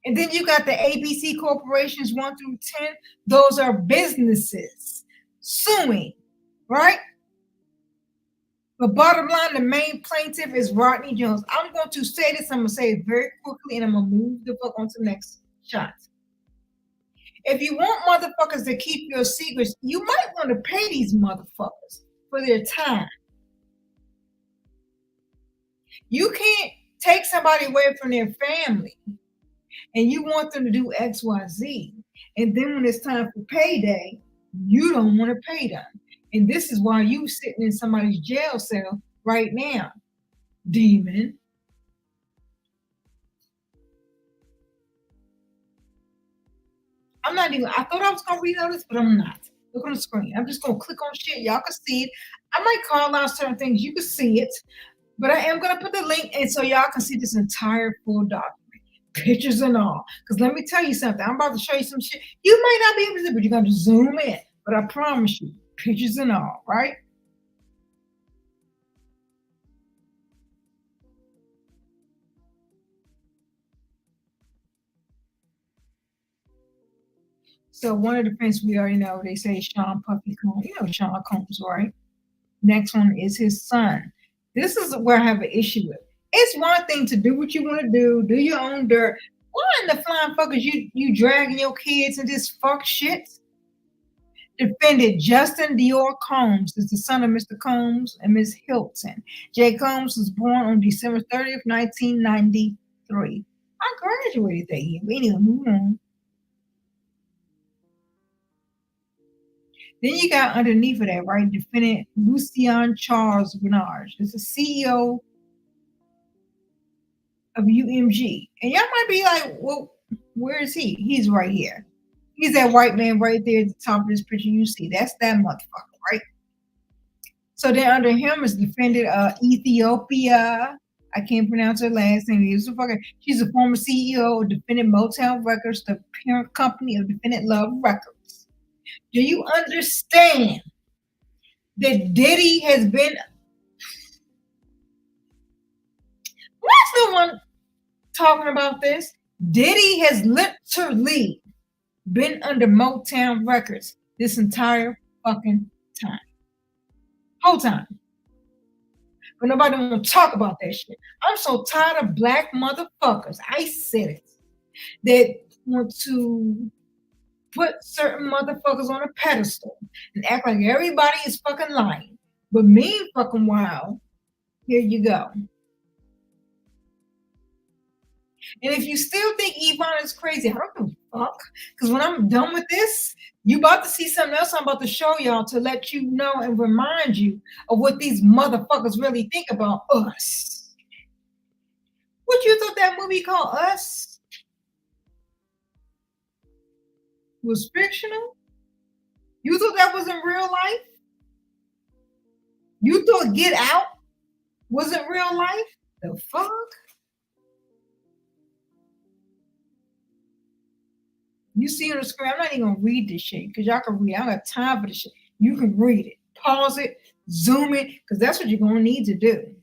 And then you got the ABC Corporations 1 through 10. Those are businesses suing, right? But bottom line, the main plaintiff is Rodney Jones. I'm going to say this. I'm going to say it very quickly, and I'm going to move the fuck on to the next shot. If you want motherfuckers to keep your secrets, you might want to pay these motherfuckers for their time. You can't take somebody away from their family and you want them to do X, Y, Z. And then when it's time for payday, you don't want to pay them. And this is why you sitting in somebody's jail cell right now, demon. I thought I was going to read all this, but I'm not. Look on the screen. I'm just going to click on shit. Y'all can see it. I might call out certain things. You can see it. But I am gonna put the link in so y'all can see this entire full document, pictures and all. Because let me tell you something. I'm about to show you some shit. You might not be able to see, but you're gonna zoom in. But I promise you, pictures and all, right? So one of the things we already know, they say Sean Puffy Combs, Sean Combs, right? Next one is his son. This is where I have an issue with. It's one thing to do what you want to do your own dirt. Why in the flying fuckers you dragging your kids in this fuck shit? Defended Justin Dior Combs is the son of Mr. Combs and Ms. Hilton. Jay Combs was born on December 30th, 1993. I graduated that year. Anyway, move on. Then you got underneath of that, right? Defendant Lucien Charles Bernard is the CEO of UMG. And y'all might be like, well, where is he? He's right here. He's that white man right there at the top of this picture you see. That's that motherfucker, right? So then under him is defendant Ethiopia. I can't pronounce her last name. She's a former CEO of Defendant Motown Records, the parent company of Defendant Love Records. Do you understand that Diddy has been... Why's no one talking about this? Diddy has literally been under Motown Records this entire fucking time. Whole time. But nobody want to talk about that shit. I'm so tired of black motherfuckers. I said it. That want to put certain motherfuckers on a pedestal and act like everybody is fucking lying. But mean fucking wild, here you go. And if you still think Evvonne is crazy, I don't give a fuck. Because when I'm done with this, you about to see something else I'm about to show y'all to let you know and remind you of what these motherfuckers really think about us. What you thought that movie called Us was fictional? You thought that was in real life? You thought Get Out wasn't real life? The fuck? You see on the screen, I'm not even gonna read this shit because y'all can read. I don't have time for this shit. You can read it, pause it, zoom it, because that's what you're gonna need to do.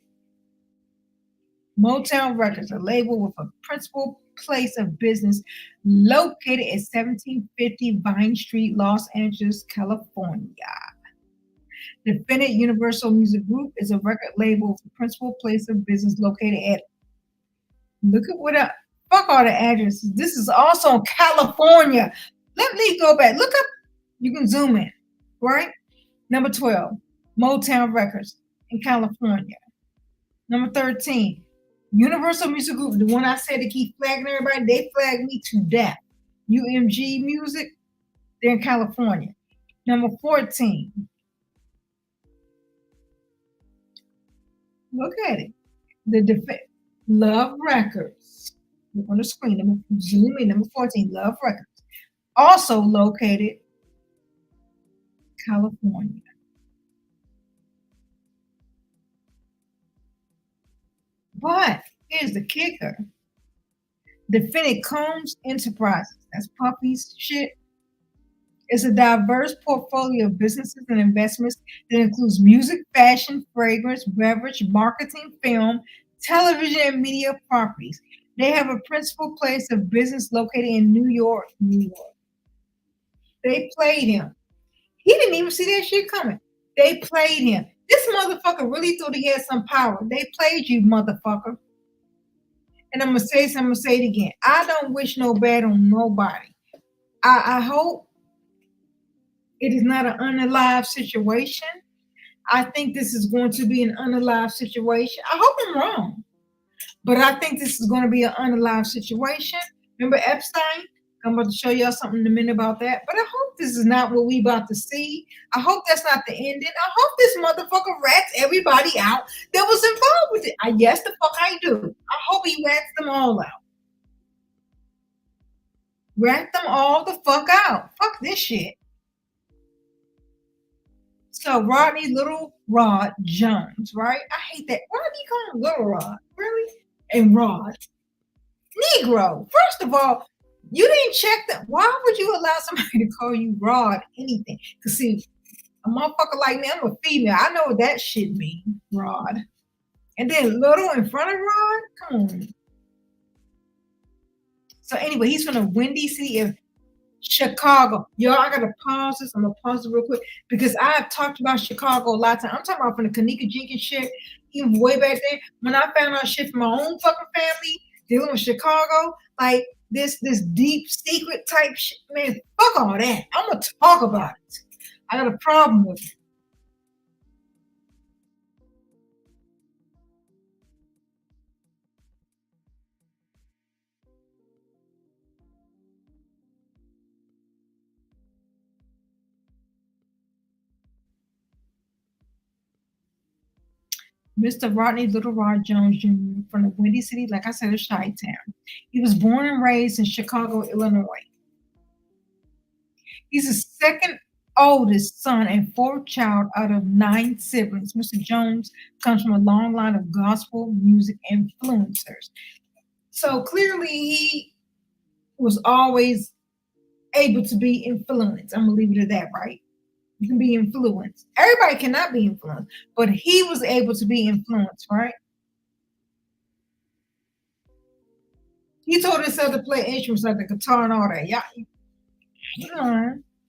Motown Records, a label with a principal place of business located at 1750 Vine Street, Los Angeles, California. Defendant Universal Music Group is a record label with a principal place of business located at... Look at what up. Fuck all the addresses. This is also California. Let me go back. Look up. You can zoom in, right? Number 12, Motown Records in California. Number 13, Universal Music Group, the one I said to keep flagging everybody, they flagged me to death. UMG Music, they're in California. Number 14, look at it. The Love Records. Look on the screen. Zoom in. Number 14, Love Records. Also located California. But here's the kicker. Defendant Combs Enterprises, that's Puffy's shit, is a diverse portfolio of businesses and investments that includes music, fashion, fragrance, beverage, marketing, film, television, and media properties. They have a principal place of business located in New York, New York. They played him. He didn't even see that shit coming. They played him. This motherfucker really thought he had some power. They played you, motherfucker. And I'm going to say this, I'm going to say it again. I don't wish no bad on nobody. I hope it is not an unalive situation. I think this is going to be an unalive situation. I hope I'm wrong. But I think this is going to be an unalive situation. Remember Epstein? I'm about to show y'all something in a minute about that. But I hope this is not what we about to see. I hope that's not the ending. I hope this motherfucker rats everybody out that was involved with it. Yes, the fuck I do. I hope he rats them all out. Rat them all the fuck out. Fuck this shit. So Rodney Little Rod Jones, right? I hate that. Why do you call him Little Rod? Really? And Rod. Negro. First of all, you didn't check that. Why would you allow somebody to call you Rod anything? Because see, a motherfucker like me, I'm a female. I know what that shit means, Rod. And then little in front of Rod? Come on. So anyway, he's from the Windy City of Chicago. Y'all, I gotta pause this. I'm gonna pause it real quick because I have talked about Chicago a lot of times. I'm talking about from the Kanika Jenkins shit, even way back then. When I found out shit from my own fucking family dealing with Chicago, like this deep secret type shit, man, fuck all that. I'm gonna talk about it. I got a problem with it. Mr. Rodney Little Rod Jones Jr. from the Windy City, like I said, of Chi-Town. He was born and raised in Chicago, Illinois. He's the second oldest son and fourth child out of 9 siblings. Mr. Jones comes from a long line of gospel music influencers. So clearly he was always able to be influenced. I'm going to leave it at that, right? You can be influenced. Everybody cannot be influenced, but he was able to be influenced, right? He told himself to play instruments like the guitar and all that. Yeah,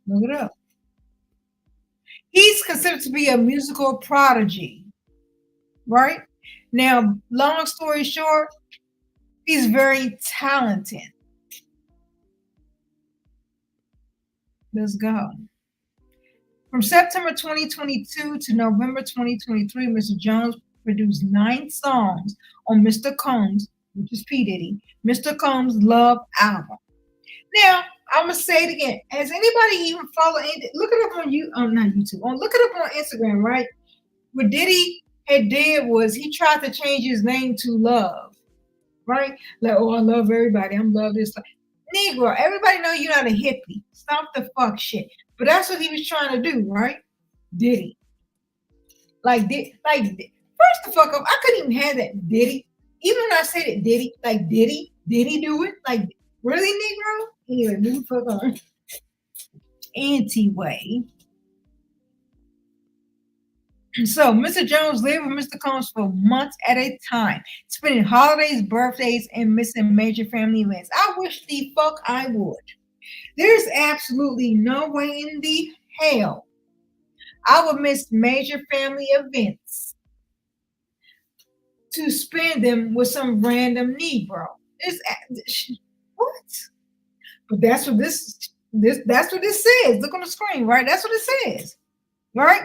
look it up. He's considered to be a musical prodigy, right? Now, long story short, he's very talented. Let's go. From September 2022 to November 2023, Mr. Jones produced 9 songs on Mr. Combs, which is P. Diddy, Mr. Combs' Love album. Now, I'm gonna say it again. Has anybody even followed anything? Look it up on not YouTube. Look it up on Instagram, right? What Diddy had did was he tried to change his name to Love, right? Like, oh, I love everybody. I'm love this. Negro, everybody know you're not a hippie. Stop the fuck shit. But that's what he was trying to do, right? Diddy. First the fuck up. I couldn't even have that Diddy. Even when I said it, Diddy, like Diddy do it? Like, really, Negro? Anyway, move fuck on. Anyway. So Mr. Jones lived with Mr. Combs for months at a time, spending holidays, birthdays, and missing major family events. I wish the fuck I would. There's absolutely no way in the hell I would miss major family events to spend them with some random Negro. What? But that's what this says. Look on the screen, right? That's what it says, right?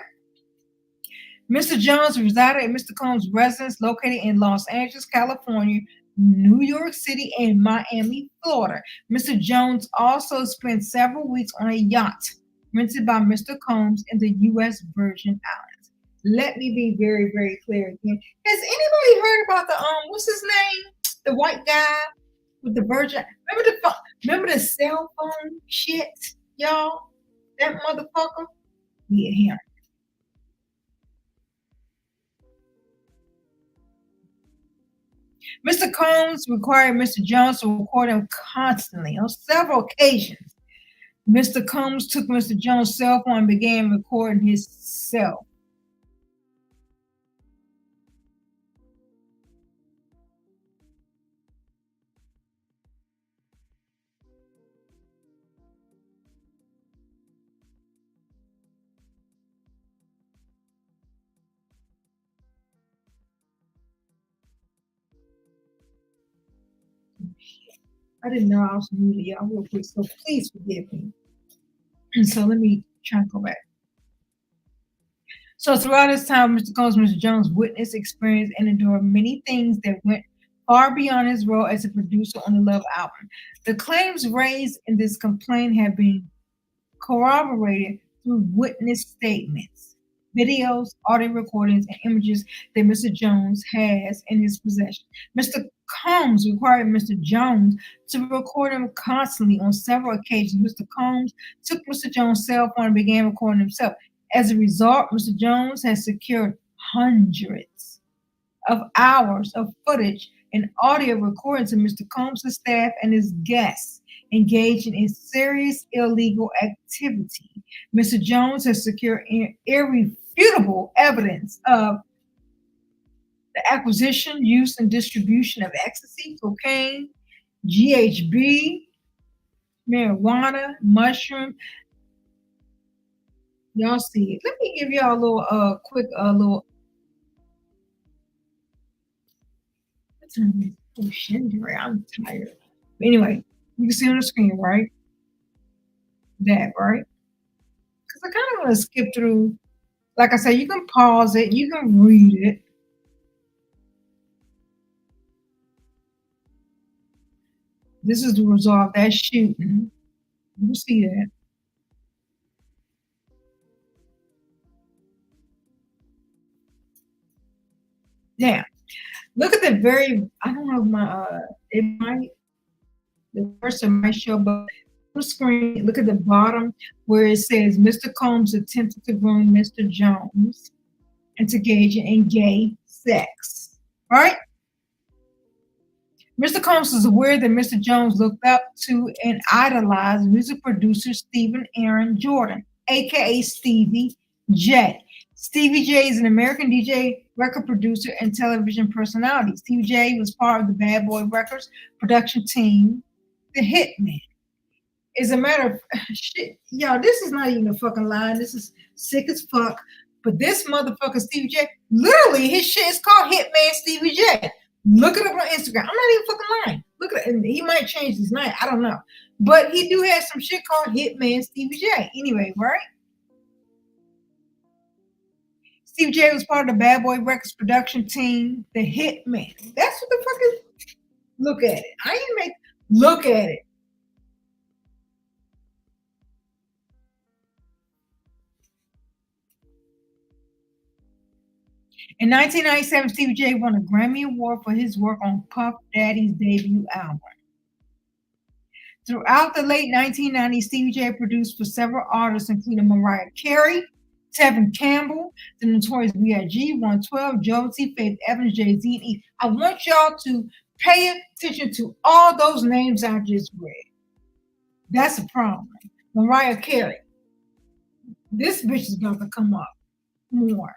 Mr. Jones resided at Mr. Combs' residence located in Los Angeles, California, New York City, and Miami, Florida. Mr. Jones also spent several weeks on a yacht rented by Mr. Combs in the U.S. Virgin Islands. Let me be very, very clear again. Has anybody heard about the what's his name? The white guy with the Virgin. Remember the cell phone shit, y'all? That motherfucker? Yeah, him. Mr. Combs required Mr. Jones to record him constantly. On several occasions, Mr. Combs took Mr. Jones' cell phone and began recording himself. I didn't know I was muted, y'all, real quick, so please forgive me. And so let me try and go back. So throughout this time, Mr. Combs, Mr. Jones witnessed, experienced, and endured many things that went far beyond his role as a producer on the Love album. The claims raised in this complaint have been corroborated through witness statements, videos, audio recordings, and images that Mr. Jones has in his possession. Mr. Combs required Mr. Jones to record him constantly on several occasions. Mr. Combs took Mr. Jones' cell phone and began recording himself. As a result, Mr. Jones has secured hundreds of hours of footage and audio recordings of Mr. Combs' staff and his guests engaging in serious illegal activity. Mr. Jones has secured irrefutable evidence of the acquisition, use, and distribution of ecstasy, cocaine, GHB, marijuana, mushroom. Y'all see it. Let me give y'all a little quick little. What time is it? Oh shit, I'm tired. But anyway, you can see on the screen, right? That, right? Because I kind of want to skip through. Like I said, you can pause it, you can read it. This is the result of that shooting. You see that. Now, look at the very, I don't know if my, it might, the person might show, but on the screen, look at the bottom where it says Mr. Combs attempted to groom Mr. Jones and to engage in gay sex, right? Mr. Combs is aware that Mr. Jones looked up to and idolized music producer Stephen Aaron Jordan, aka Stevie J. Stevie J is an American DJ, record producer, and television personality. Stevie J was part of the Bad Boy Records production team, The Hitman. As a matter of shit, y'all, this is not even a fucking lie. This is sick as fuck. But this motherfucker, Stevie J, literally, his shit is called Hitman Stevie J. Look it up on Instagram. I'm not even fucking lying. Look at it. And he might change his name. I don't know. But he do have some shit called Hitman Stevie J. Anyway, right? Stevie J was part of the Bad Boy Records production team, The Hitman. That's what the fuck is. Look at it. I ain't make. Look at it. In 1997, Stevie J won a Grammy Award for his work on Puff Daddy's debut album. Throughout the late 1990s, Stevie J produced for several artists, including Mariah Carey, Tevin Campbell, the Notorious B.I.G., 112, Josie, Faith Evans, Jay-Z, and E. I want y'all to pay attention to all those names I just read. That's a problem. Mariah Carey. This bitch is about to come up more.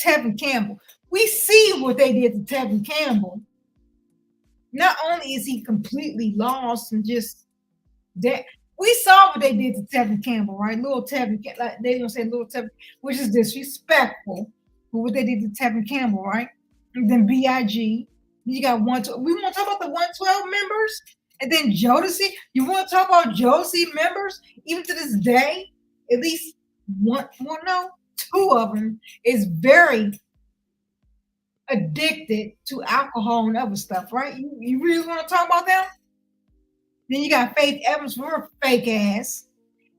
Tevin Campbell. We see what they did to Tevin Campbell. Not only is he completely lost and just that, we saw what they did to Tevin Campbell, right? Little Tevin, like they don't say little Tevin, which is disrespectful for what they did to Tevin Campbell, right? And then B.I.G. You got 112. We want to talk about the 112 members, and then Jodeci. You want to talk about Josie members? Even to this day, at least one, well, no, two of them is very addicted to alcohol and other stuff, right? You really want to talk about that? Then you got Faith Evans for her fake ass,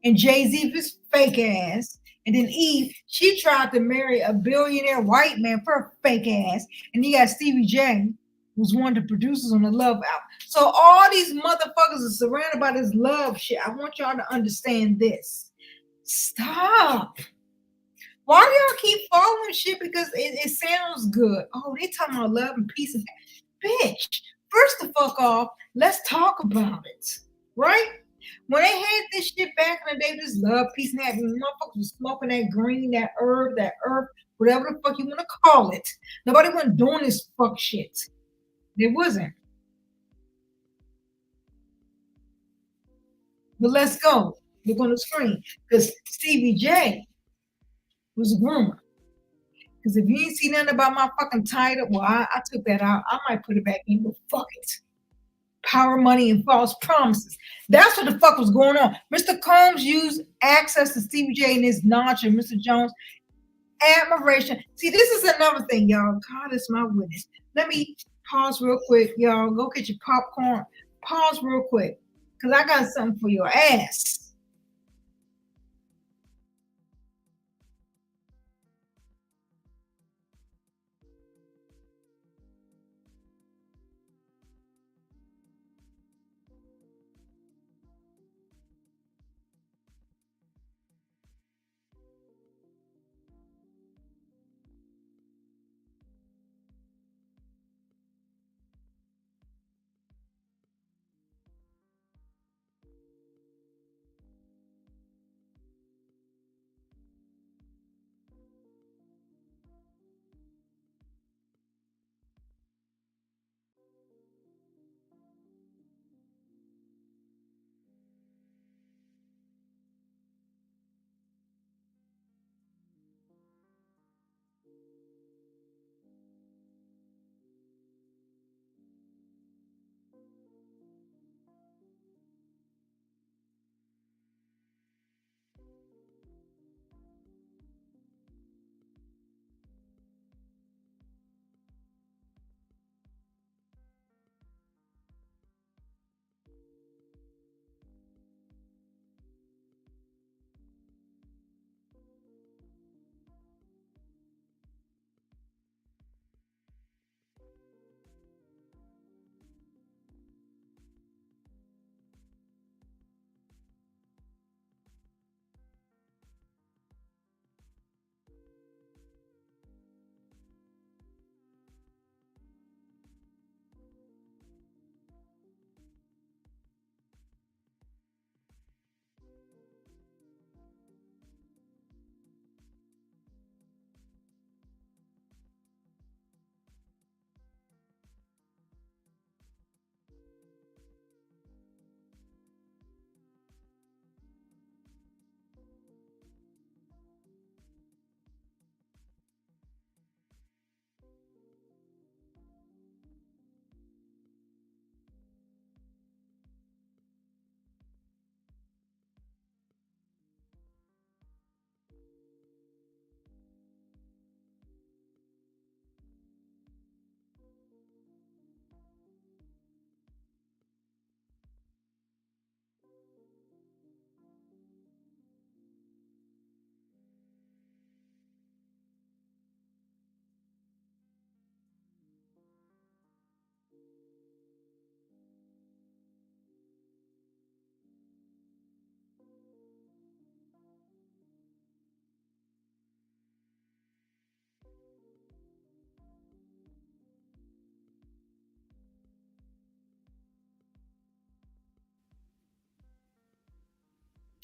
and Jay-Z for his fake ass, and then Eve, she tried to marry a billionaire white man for her fake ass, and you got Stevie J, who's one of the producers on the Love album. So all these motherfuckers are surrounded by this love shit. I want y'all to understand this. Stop. Why do y'all keep following shit because it sounds good? Oh, they talking about love and peace and bitch. First the fuck off, let's talk about it, right? When they had this shit back in the day, this love, peace, and happiness, motherfuckers was smoking that green, that herb, whatever the fuck you want to call it. Nobody wasn't doing this fuck shit. There wasn't. But let's go. Look on the screen. Because Stevie J was a groomer. Because if you ain't see nothing about my fucking title, well, I took that out. I might put it back in, but fuck it. Power, money, and false promises. That's what the fuck was going on. Mr. Combs used access to Stevie J and his knowledge of Mr. Jones' admiration. See, this is another thing, y'all. God is my witness. Let me pause real quick, y'all. Go get your popcorn. Pause real quick, because I got something for your ass.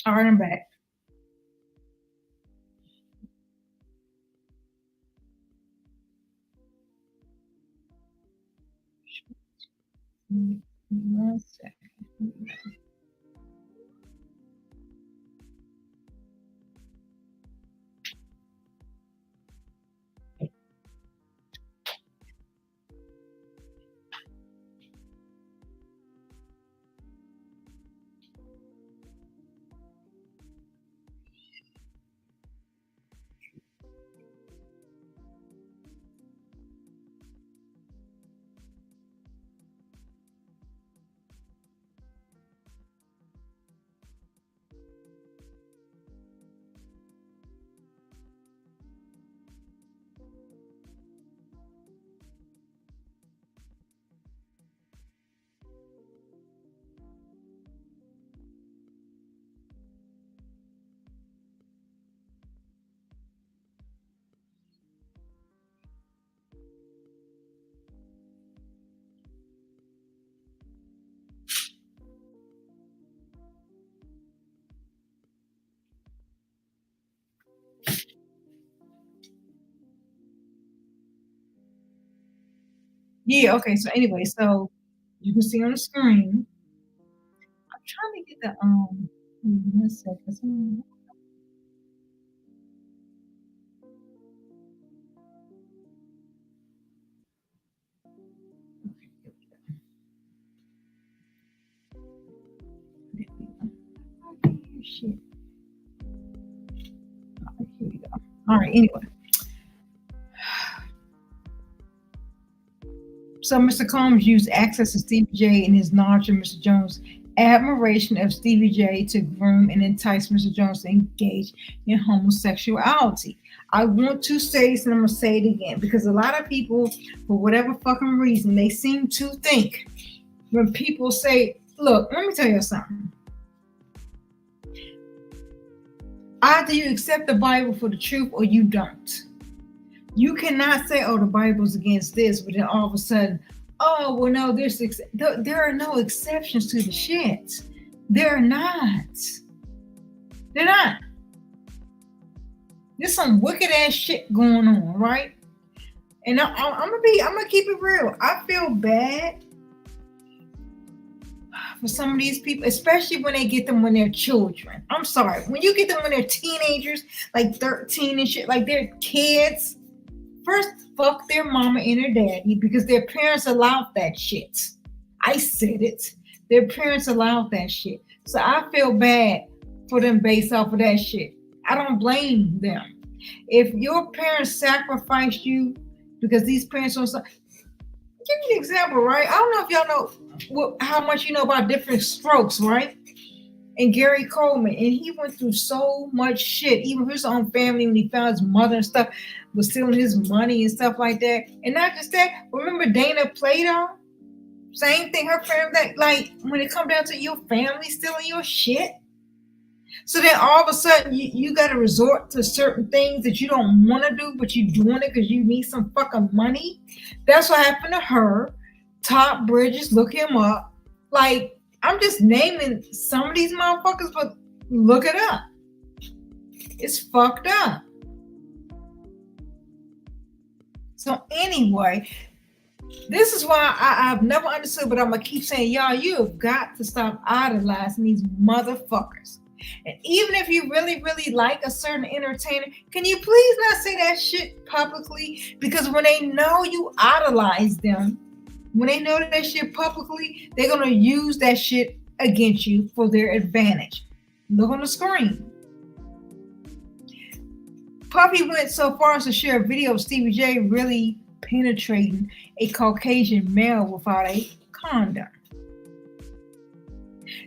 All right, I'm back. One second. Yeah, okay. So anyway, so you can see on the screen. I'm trying to get the 1 second. Shit. Here we go. All right, anyway. So Mr. Combs used access to Stevie J and his knowledge of Mr. Jones' admiration of Stevie J to groom and entice Mr. Jones to engage in homosexuality. I want to say this, and I'm going to say it again, because a lot of people, for whatever fucking reason, they seem to think when people say, look, let me tell you something. Either you accept the Bible for the truth or you don't. You cannot say, oh, the Bible's against this, but then all of a sudden, oh, well, no, there are no exceptions to the shit. There are not. They're not. There's some wicked ass shit going on, right? And I'm gonna keep it real. I feel bad for some of these people, especially when they get them when they're children. I'm sorry. When you get them when they're teenagers, like 13 and shit, like they're kids, first, fuck their mama and their daddy because their parents allowed that shit. I said it. Their parents allowed that shit. So I feel bad for them based off of that shit. I don't blame them. If your parents sacrificed you because these parents don't... Give me an example, right? I don't know if y'all know how much you know about different strokes, right? And Gary Coleman, and he went through so much shit, even his own family when he found his mother and stuff was stealing his money and stuff like that. And not just that, remember Dana Plato? Same thing, her family, like when it comes down to your family stealing your shit. So then all of a sudden you got to resort to certain things that you don't want to do, but you're doing it because you need some fucking money. That's what happened to her. Top Bridges, look him up. Like, I'm just naming some of these motherfuckers, but look it up. It's fucked up. So anyway, this is why I've never understood, but I'm going to keep saying, y'all, you have got to stop idolizing these motherfuckers. And even if you really, really like a certain entertainer, can you please not say that shit publicly? Because when they know you idolize them, when they know that shit publicly, they're going to use that shit against you for their advantage. Look on the screen. Puffy went so far as to share a video of Stevie J really penetrating a Caucasian male without a condom.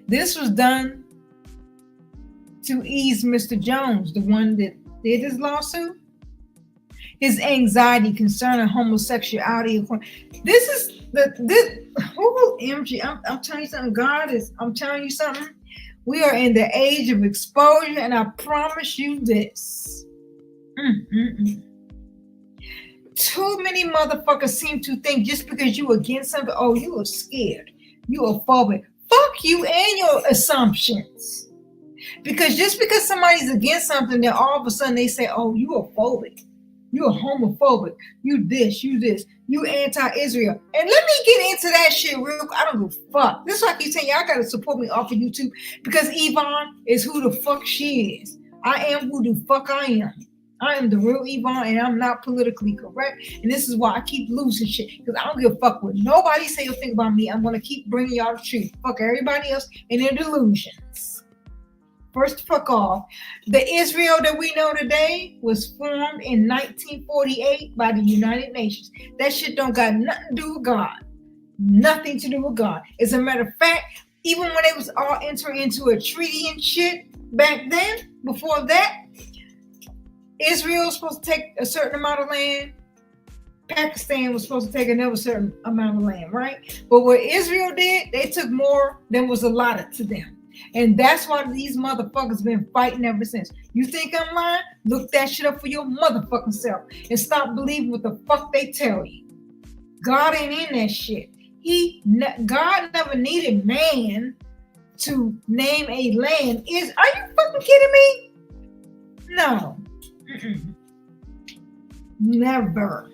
This was done to ease Mr. Jones, the one that did his lawsuit, his anxiety concerning homosexuality. This is MG. I'm telling you something. I'm telling you something. We are in the age of exposure, and I promise you this. Too many motherfuckers seem to think just because you against something, oh, you are scared, you are phobic. Fuck you and your assumptions. Because just because somebody's against something, then all of a sudden they say, oh, you are phobic. You're homophobic. You this, you anti-Israel. And let me get into that shit real quick. I don't give a fuck. This is why I keep saying y'all gotta support me off of YouTube because Evvonne is who the fuck she is. I am who the fuck I am. I am the real Evvonne and I'm not politically correct. And this is why I keep losing shit. Because I don't give a fuck what nobody say or think about me. I'm gonna keep bringing y'all the truth. Fuck everybody else and their delusions. First, fuck off. The Israel that we know today was formed in 1948 by the United Nations. That shit don't got nothing to do with God. Nothing to do with God. As a matter of fact, even when they was all entering into a treaty and shit back then, before that, Israel was supposed to take a certain amount of land. Pakistan was supposed to take another certain amount of land, right? But what Israel did, they took more than was allotted to them. And that's why these motherfuckers been fighting ever since. You think I'm lying? Look that shit up for your motherfucking self and stop believing what the fuck they tell you. God ain't in that shit. God never needed man to name a land. Are you fucking kidding me? No. Never.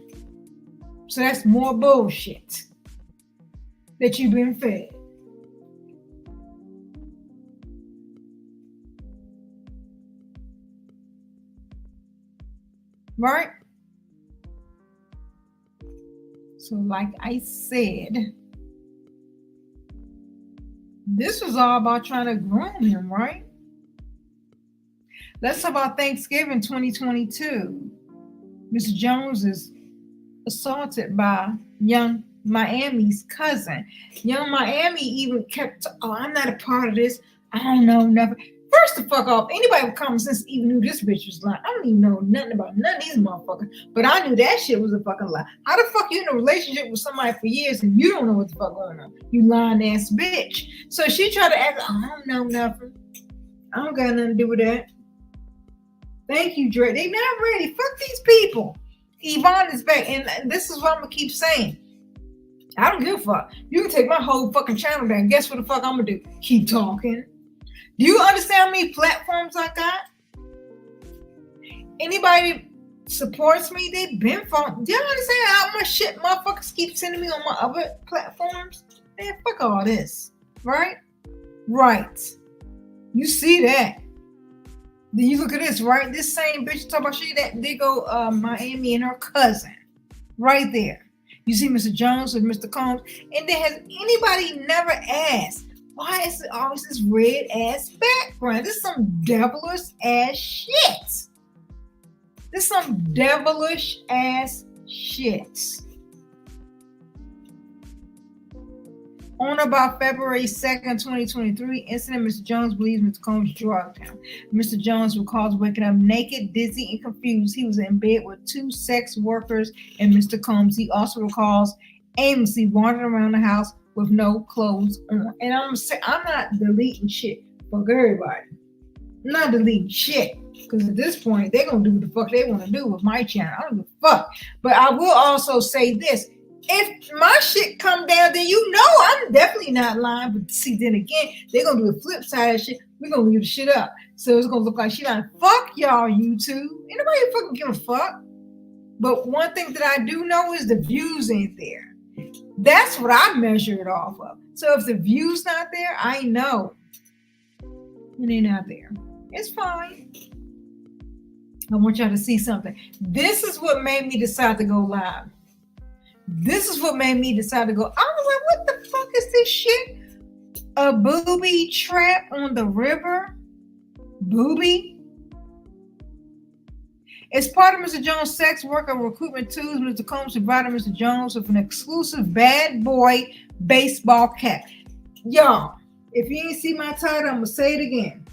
So that's more bullshit that you've been fed. Right? So like I said, this was all about trying to groom him, right? Let's talk about Thanksgiving 2022. Mr. Jones is assaulted by Young Miami's cousin. Young Miami even kept, I'm not a part of this. I don't know nothing. First the fuck off, anybody with common sense even knew this bitch was lying. I don't even know nothing about none of these motherfuckers, but I knew that shit was a fucking lie. How the fuck you in a relationship with somebody for years and you don't know what the fuck going on? You lying ass bitch. So she tried to act, I don't know nothing. I don't got nothing to do with that. Thank you, Dre. They not ready. Fuck these people. Evvonne is back, and this is what I'm gonna keep saying. I don't give a fuck. You can take my whole fucking channel down. Guess what the fuck I'm gonna do? Keep talking. Do you understand how many platforms I got? Anybody supports me, they've been following. Do you understand how much shit motherfuckers keep sending me on my other platforms? Man, fuck all this. Right? Right. You see that. Then you look at this, right? This same bitch talking about shit that they go Miami and her cousin. Right there. You see Mr. Jones with Mr. Combs. And then has anybody never asked, why is it always this red ass background? This is some devilish ass shit. This is some devilish ass shit. On about February 2nd, 2023, incident Mr. Jones believes Mr. Combs drugged him. Mr. Jones recalls waking up naked, dizzy, and confused. He was in bed with 2 sex workers and Mr. Combs. He also recalls aimlessly wandering around the house with no clothes on. And I'm not deleting shit. Fuck everybody. I'm not deleting shit. Because at this point, they're going to do what the fuck they want to do with my channel. I don't give a fuck. But I will also say this. If my shit come down, then you know I'm definitely not lying. But see, then again, they're going to do the flip side of shit. We're going to leave the shit up. So it's going to look like she like, fuck y'all, YouTube. Ain't nobody fucking give a fuck. But one thing that I do know is the views ain't there. That's what I measure it off of. So if the view's not there, I know it ain't out there. It's fine. I want y'all to see something. This is what made me decide to go live. This is what made me decide to go. I was like, what the fuck is this shit? A booby trap on the river? Booby? As part of Mr. Jones' sex worker recruitment tools, Mr. Combs provided Mr. Jones with an exclusive bad boy baseball cap. Y'all, if you ain't see my title, I'm going to say it again.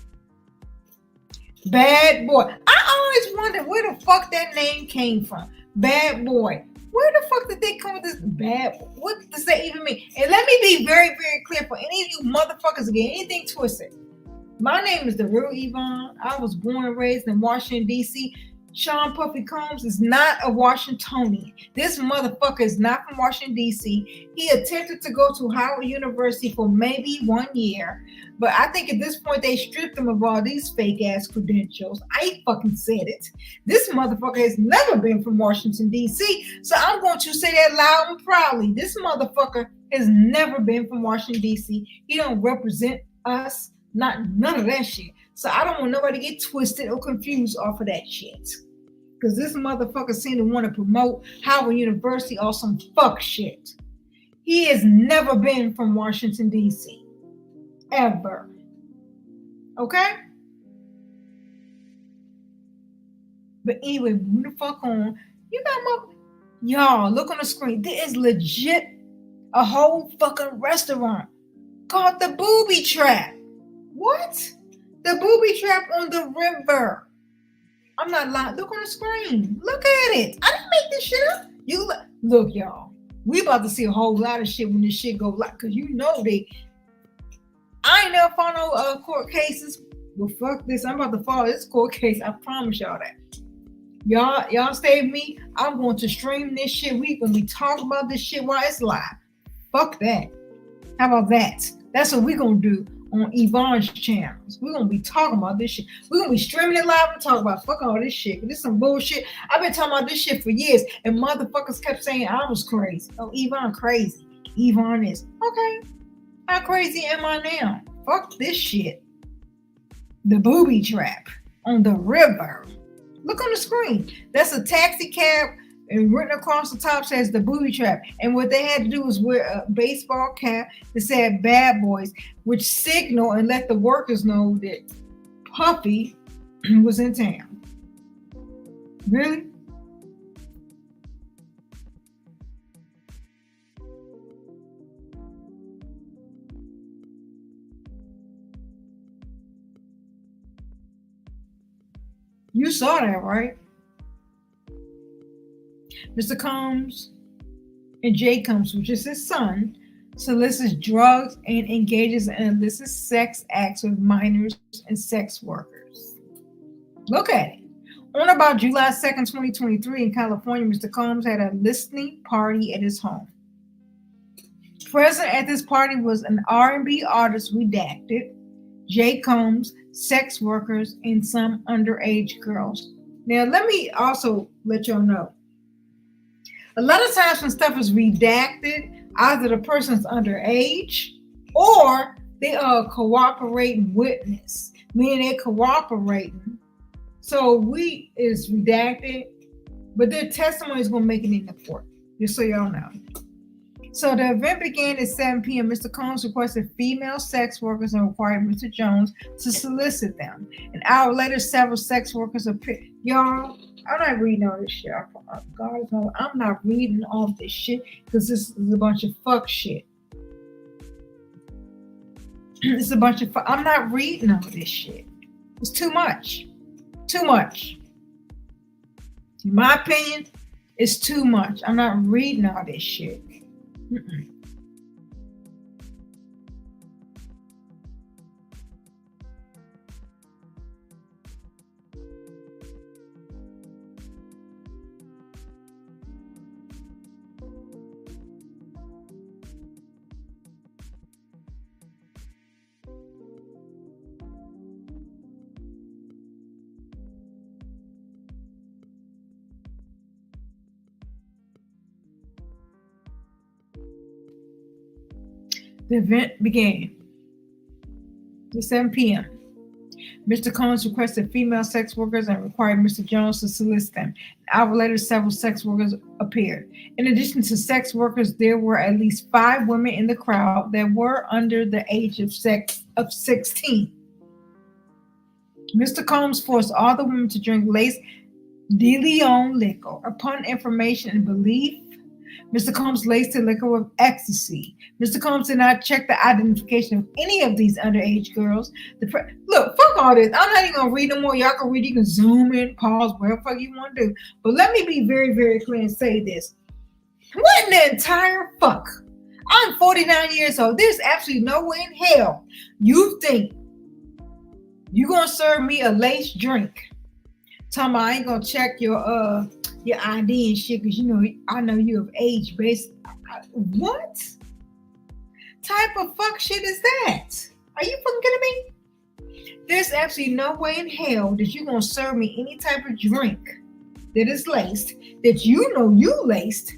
Bad boy. I always wondered where the fuck that name came from. Bad boy. Where the fuck did they come with this bad boy? What does that even mean? And let me be very, very clear for any of you motherfuckers to get anything twisted. My name is the real Evvonne. I was born and raised in Washington, D.C. Sean Puffy Combs is not a Washingtonian. This motherfucker is not from Washington, D.C. He attempted to go to Howard University for maybe 1 year, but I think at this point they stripped him of all these fake ass credentials. I fucking said it. This motherfucker has never been from Washington, D.C., so I'm going to say that loud and proudly. This motherfucker has never been from Washington, D.C. He don't represent us, none of that shit. So I don't want nobody to get twisted or confused off of that shit. Because this motherfucker seemed to want to promote Howard University or some fuck shit. He has never been from Washington, D.C. Ever. Okay? But anyway, move the fuck on. You got y'all, look on the screen. There is legit a whole fucking restaurant called the Booby Trap. What? The Booby Trap on the river. I'm not lying. Look on the screen. Look at it. I didn't make this shit up. You look, y'all. We about to see a whole lot of shit when this shit go live. Cause you know I ain't never found no court cases. Well, fuck this. I'm about to follow this court case. I promise y'all that. Y'all stay with me. I'm going to stream this shit. We gonna be talking about this shit while it's live. Fuck that. How about that? That's what we gonna do on Evvonne's channels. We're gonna be talking about this shit. We're gonna be streaming it live and talk about fuck all this shit. This is some bullshit. I've been talking about this shit for years, and motherfuckers kept saying I was crazy. Oh, Evvonne crazy. Evvonne is okay. How crazy am I now? Fuck this shit. The Booby Trap on the river. Look on the screen. That's a taxi cab, and written across the top says the Booby Trap. And what they had to do was wear a baseball cap that said Bad Boys, which signal and let the workers know that Puffy was in town. Really? You saw that, right? Mr. Combs and Jay Combs, which is his son, solicits drugs and engages in illicit sex acts with minors and sex workers. Look at it. On about July 2nd, 2023 in California, Mr. Combs had a listening party at his home. Present at this party was an R&B artist, redacted, Jay Combs, sex workers, and some underage girls. Now, let me also let y'all know. A lot of times when stuff is redacted, either the person's underage or they are a cooperating witness, meaning they're cooperating. So we is redacted, but their testimony is going to make it in the court, just so y'all know. So the event began at 7 p.m. Mr. Combs requested female sex workers and required Mr. Jones to solicit them. An hour later, several sex workers appeared. Y'all, I'm not reading all this shit. God knows I'm not reading all this shit because this is a bunch of fuck shit. It's a bunch of fuck. I'm not reading all this shit. It's too much. Too much. In my opinion, it's too much. I'm not reading all this shit. Mm-mm. The event began at 7 p.m. Mr. Combs requested female sex workers and required Mr. Jones to solicit them. An hour later, several sex workers appeared. In addition to sex workers, there were at least 5 women in the crowd that were under the age of 16. Mr. Combs forced all the women to drink Lace de Leon liquor. Upon information and belief, Mr. Combs laced the liquor with ecstasy. Mr. Combs did not check the identification of any of these underage girls. Look, fuck all this. I'm not even going to read no more. Y'all can read. You can zoom in, pause, whatever fuck you want to do. But let me be very, very clear and say this. What in the entire fuck? I'm 49 years old. There's absolutely no way in hell you think you're going to serve me a laced drink Talking about I ain't gonna check your ID and shit because I know you of age based. What type of fuck shit is that? Are you fucking kidding me? There's absolutely no way in hell that you're gonna serve me any type of drink that is laced, that you know you laced,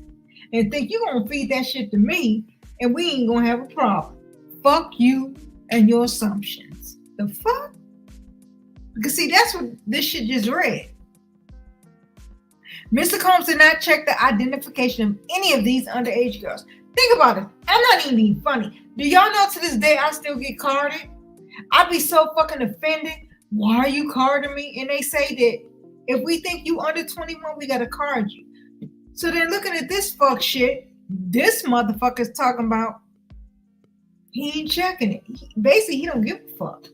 and think you're gonna feed that shit to me and we ain't gonna have a problem. Fuck you and your assumptions. The fuck? Because see, that's what this shit just read. Mr. Combs did not check the identification of any of these underage girls. Think about it. I'm not even being funny. Do y'all know to this day I still get carded? I be so fucking offended. Why are you carding me? And they say that if we think you under 21, we gotta card you. So then looking at this fuck shit, this motherfucker's talking about he ain't checking it. Basically, he don't give a fuck.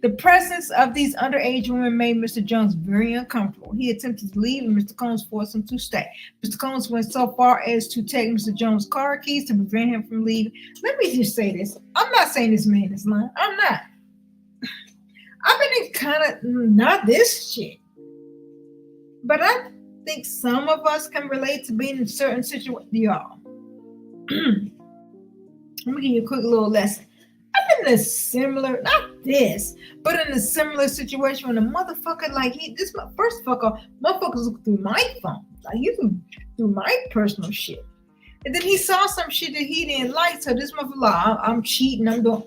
The presence of these underage women made Mr. Jones very uncomfortable. He attempted to leave and Mr. Combs forced him to stay. Mr. Combs went so far as to take Mr. Jones' car keys to prevent him from leaving. Let me just say this. I'm not saying this man is lying. I'm not. I've been in kind of not this shit. But I think some of us can relate to being in certain situations. Y'all. Let me give you a quick little lesson. I've been in a similar, not this, but in a similar situation when a motherfucker first of all, motherfuckers look through my phone. Like you can through my personal shit. And then he saw some shit that he didn't like. So this motherfucker like, I'm cheating, I'm doing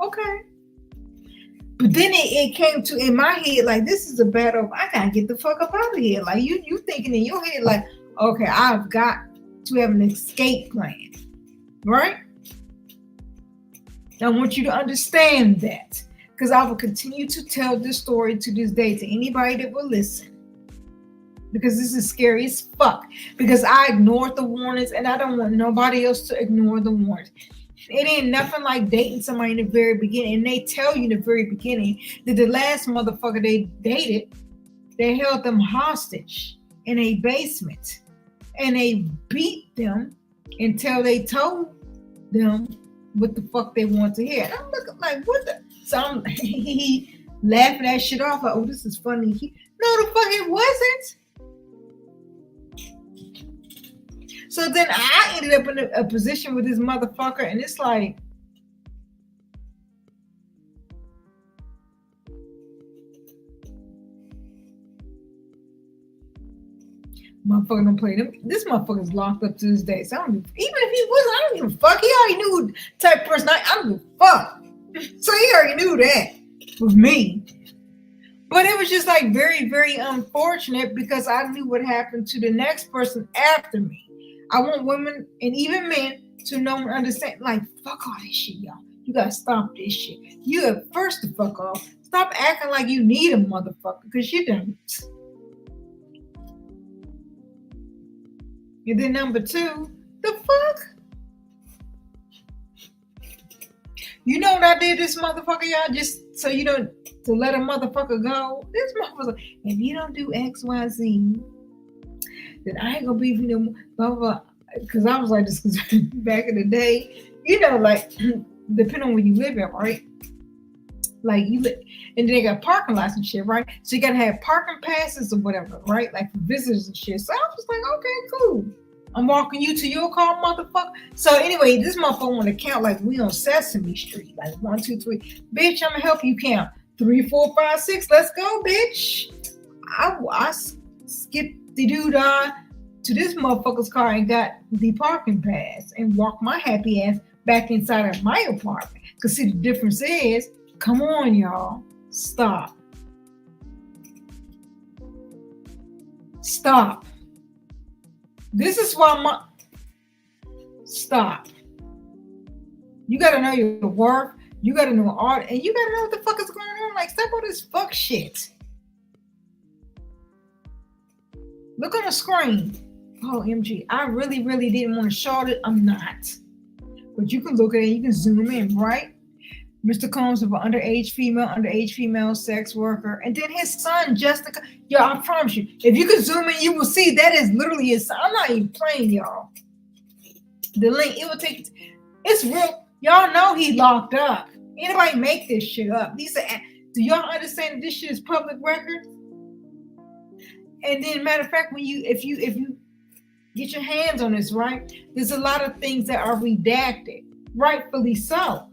okay. But then it came to in my head, like this is a battle. I gotta get the fuck up out of here. Like you thinking in your head, like, okay, I've got to have an escape plan. Right? I want you to understand that because I will continue to tell this story to this day to anybody that will listen because this is scary as fuck because I ignored the warnings and I don't want nobody else to ignore the warnings. It ain't nothing like dating somebody in the very beginning and they tell you in the very beginning that the last motherfucker they dated, they held them hostage in a basement and they beat them until they told them what the fuck they want to hear. And I'm looking like, what the? So I'm he laughing that shit off. Like, oh, this is funny. No, the fuck it wasn't. So then I ended up in a position with this motherfucker, and it's like, motherfucker don't play them. This motherfucker's locked up to this day. So even if he was, I don't give a fuck. He already knew the type of person I don't give a fuck. So he already knew that with me. But it was just like very, very unfortunate because I knew what happened to the next person after me. I want women and even men to know and understand, like, fuck all this shit, y'all. You gotta stop this shit. You have first to fuck off. Stop acting like you need a motherfucker because you don't. And then number two, the fuck? You know what I did this motherfucker, y'all? Just so you don't, to let a motherfucker go. This motherfucker, if you don't do X, Y, Z, then I ain't gonna be, blah, blah, blah. Because I was like this, because back in the day, you know, like, depending on where you live at, right? Like, you live, and then they got parking lots and shit, right? So you gotta have parking passes or whatever, right? Like for visitors and shit. So I was like, okay, cool. I'm walking you to your car, motherfucker. So anyway, this motherfucker want to count like we on Sesame Street. Like 1, 2, 3. Bitch, I'm gonna help you count. 3, 4, 5, 6. Let's go, bitch. I skipped the doodah to this motherfucker's car and got the parking pass and walked my happy ass back inside of my apartment. Cause see, the difference is, come on, y'all. Stop. Stop. This is why stop. You gotta know your worth. You gotta know art, and you gotta know what the fuck is going on. Like, stop all this fuck shit. Look on the screen. Oh, MG. I really, really didn't want to show it. I'm not. But you can look at it. You can zoom in, right? Mr. Combs of an underage female sex worker. And then his son, Jessica. Yo, I promise you, if you can zoom in, you will see that is literally his son. I'm not even playing, y'all. The link, it will take, it's real. Y'all know he locked up. Anybody make this shit up. This Do y'all understand that this shit is public record? And then, matter of fact, when if you get your hands on this, right, there's a lot of things that are redacted, rightfully so,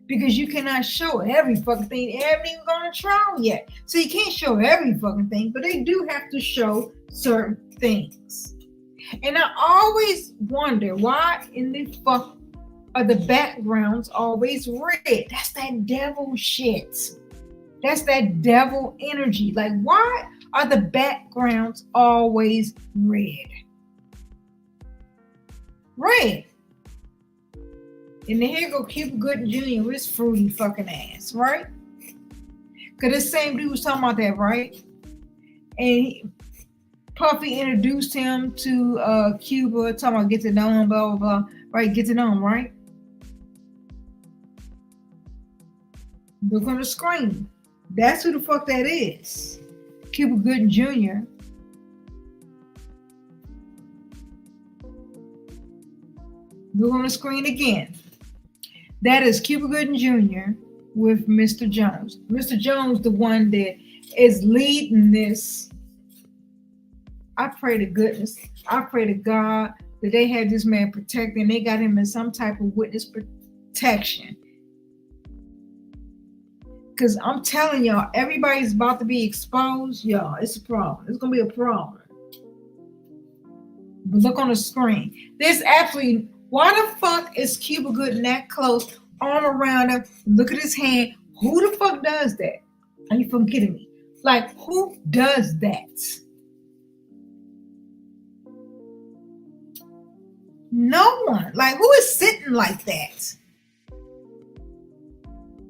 because you cannot show every fucking thing. They haven't even gone to trial yet, so you can't show every fucking thing. But they do have to show certain things. And I always wonder why in the fuck are the backgrounds always red? That's that devil shit. That's that devil energy. Like, why are the backgrounds always red? Red. And then here go Cuba Gooding Jr. with his fruity fucking ass, right? Because this same dude was talking about that, right? And Puffy introduced him to Cuba, talking about get to know him, blah, blah, blah. Right, get to know him, right? Look on the screen. That's who the fuck that is. Cuba Gooding Jr. Look on the screen again. That is Cuba Gooding Jr. with Mr. Jones. Mr. Jones, the one that is leading this. I pray to goodness, I pray to God that they had this man protected and they got him in some type of witness protection. Because I'm telling y'all, everybody's about to be exposed. Y'all, it's a problem. It's going to be a problem. But look on the screen. There's absolutely, why the fuck is Cuba Gooding that close, arm around him, look at his hand? Who the fuck does that? Are you fucking kidding me? Like, who does that? No one. Like, who is sitting like that?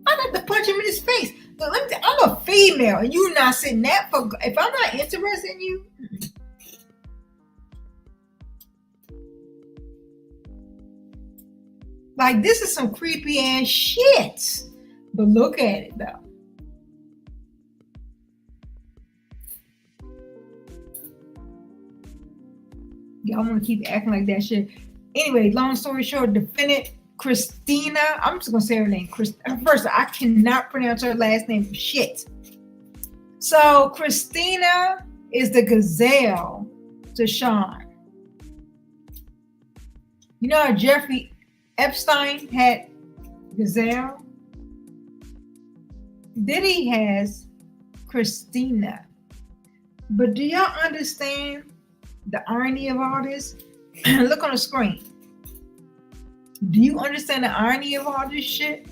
I'd have to punch him in his face. But I'm a female and you're not sitting that for. If I'm not interested in you, like, this is some creepy ass shit. But look at it though. Y'all want to keep acting like that shit. Anyway, long story short, defendant Christina, I'm just gonna say her name. First, I cannot pronounce her last name for shit. So Christina is the gazelle to Sean. You know how Jeffrey Epstein had gazelle? Diddy has Christina. But do y'all understand the irony of all this? Look on the screen. Do you understand the irony of all this shit?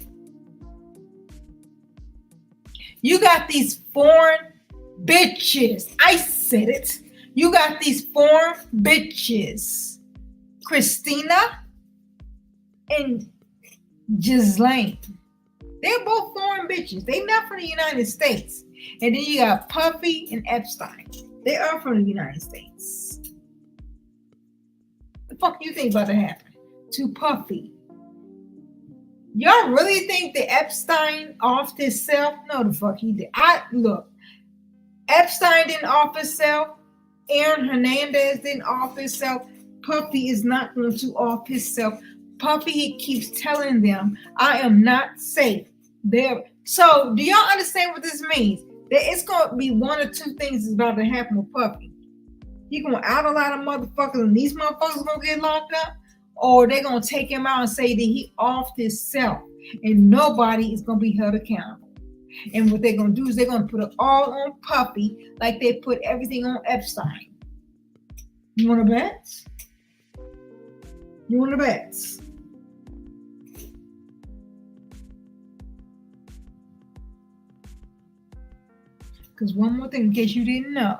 You got these foreign bitches. I said it. You got these foreign bitches. Christina and Ghislaine. They're both foreign bitches. They're not from the United States. And then you got Puffy and Epstein. They are from the United States. The fuck do you think about to happen to Puffy? Y'all really think that Epstein offed himself? No, the fuck he did. Look, Epstein didn't off himself. Aaron Hernandez didn't off himself. Puffy is not going to off himself. Puffy, he keeps telling them, I am not safe. There. So, do y'all understand what this means? That it's going to be one or two things is about to happen with Puffy. He going to out a lot of motherfuckers, and these motherfuckers going to get locked up, or they're going to take him out and say that he offed himself, and nobody is going to be held accountable. And what they're going to do is they're going to put it all on Puffy like they put everything on Epstein. You want to bet? You want to bet? Because one more thing, in case you didn't know.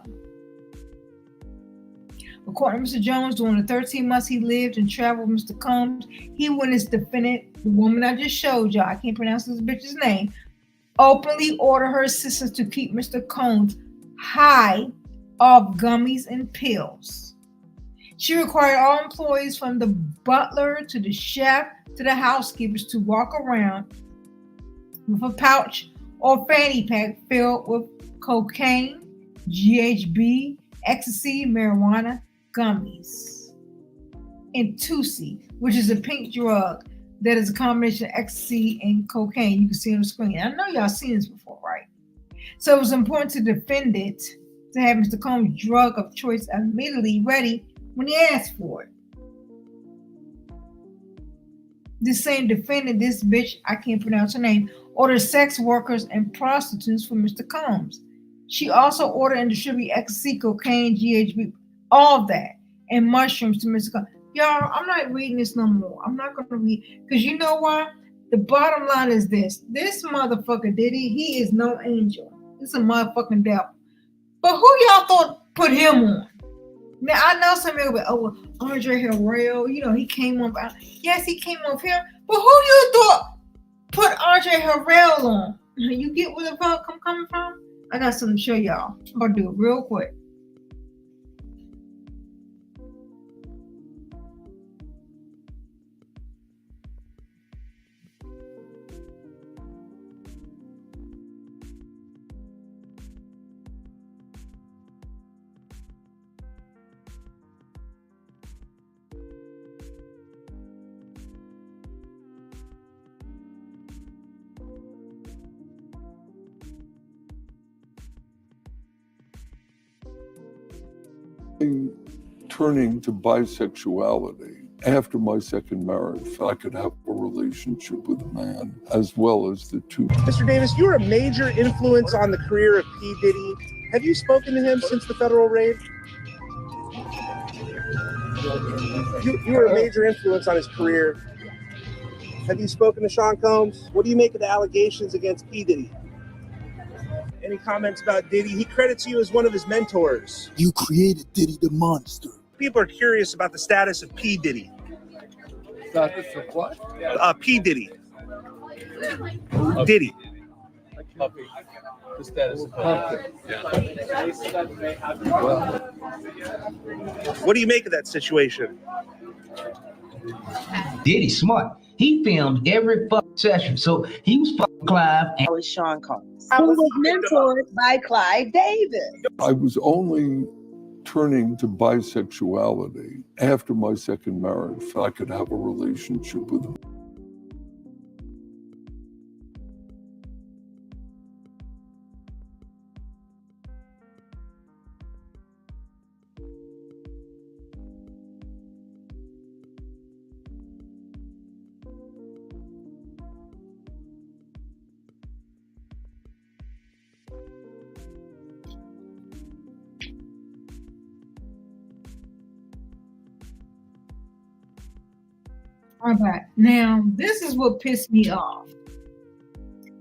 According to Mr. Jones, during the 13 months he lived and traveled with Mr. Combs, he witnessed defendant, the woman I just showed y'all, I can't pronounce this bitch's name, openly order her assistants to keep Mr. Combs high off gummies and pills. She required all employees from the butler to the chef to the housekeepers to walk around with a pouch or fanny pack filled with cocaine, GHB, ecstasy, marijuana, gummies, and Tusi, which is a pink drug that is a combination of ecstasy and cocaine. You can see on the screen. I know y'all seen this before, right? So it was important to defend it, to have Mr. Combs' drug of choice immediately ready when he asked for it. This same defendant, this bitch, I can't pronounce her name, ordered sex workers and prostitutes for Mr. Combs. She also ordered and distributed ecstasy, cocaine, GHB, all that, and mushrooms to Mr. Combs. Y'all, I'm not reading this no more. I'm not going to read, because you know why? The bottom line is this. This motherfucker Diddy, he is no angel. This is a motherfucking devil. But who y'all thought put him on? Now, I know some people be, oh, well, Andre Harrell, you know, he came on. Yes, he came off here. But who you thought put Andre Harrell on? You get where the fuck I'm coming from? I got something to show y'all. I'm going to do it real quick. Turning to bisexuality after my second marriage, I could have a relationship with a man as well as the two. Mr. Davis, you're a major influence on the career of P. Diddy. Have you spoken to him since the federal raid? You were a major influence on his career. Have you spoken to Sean Combs? What do you make of the allegations against P. Diddy? Any comments about Diddy? He credits you as one of his mentors. You created Diddy the monster. People are curious about the status of P. Diddy. Status of what? P. Diddy. Diddy. The status of What do you make of that situation? Diddy smart. He filmed every session, so he was fucking Clive. And was Sean Combs, who was mentored by Clive Davis. I was only turning to bisexuality after my second marriage. I could have a relationship with him. All right. Now, this is what pissed me off.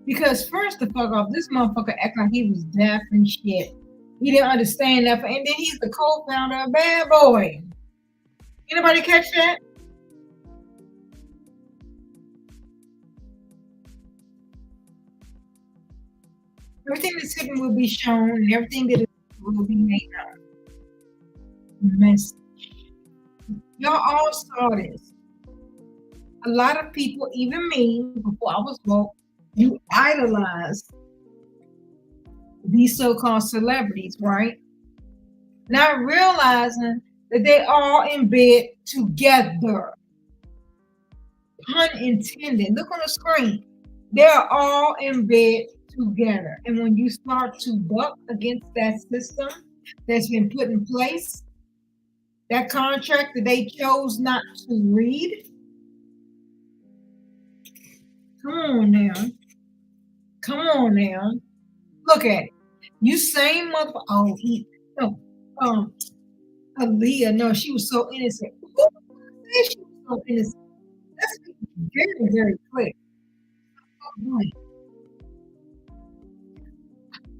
Because first the fuck off, this motherfucker act like he was deaf and shit. He didn't understand that. And then he's the co-founder of Bad Boy. Anybody catch that? Everything that's hidden will be shown, and everything that is will be made known. Message. Y'all all saw this. A lot of people, even me, before I was woke, you idolize these so-called celebrities, right? Not realizing that they all in bed together. Pun intended. Look on the screen. They're all in bed together. And when you start to buck against that system that's been put in place, that contract that they chose not to read, come on now. Come on now. Look at it. You same motherfucker. Oh, Aaliyah. No, she was so innocent. Who said she was so innocent? That's very, very clear.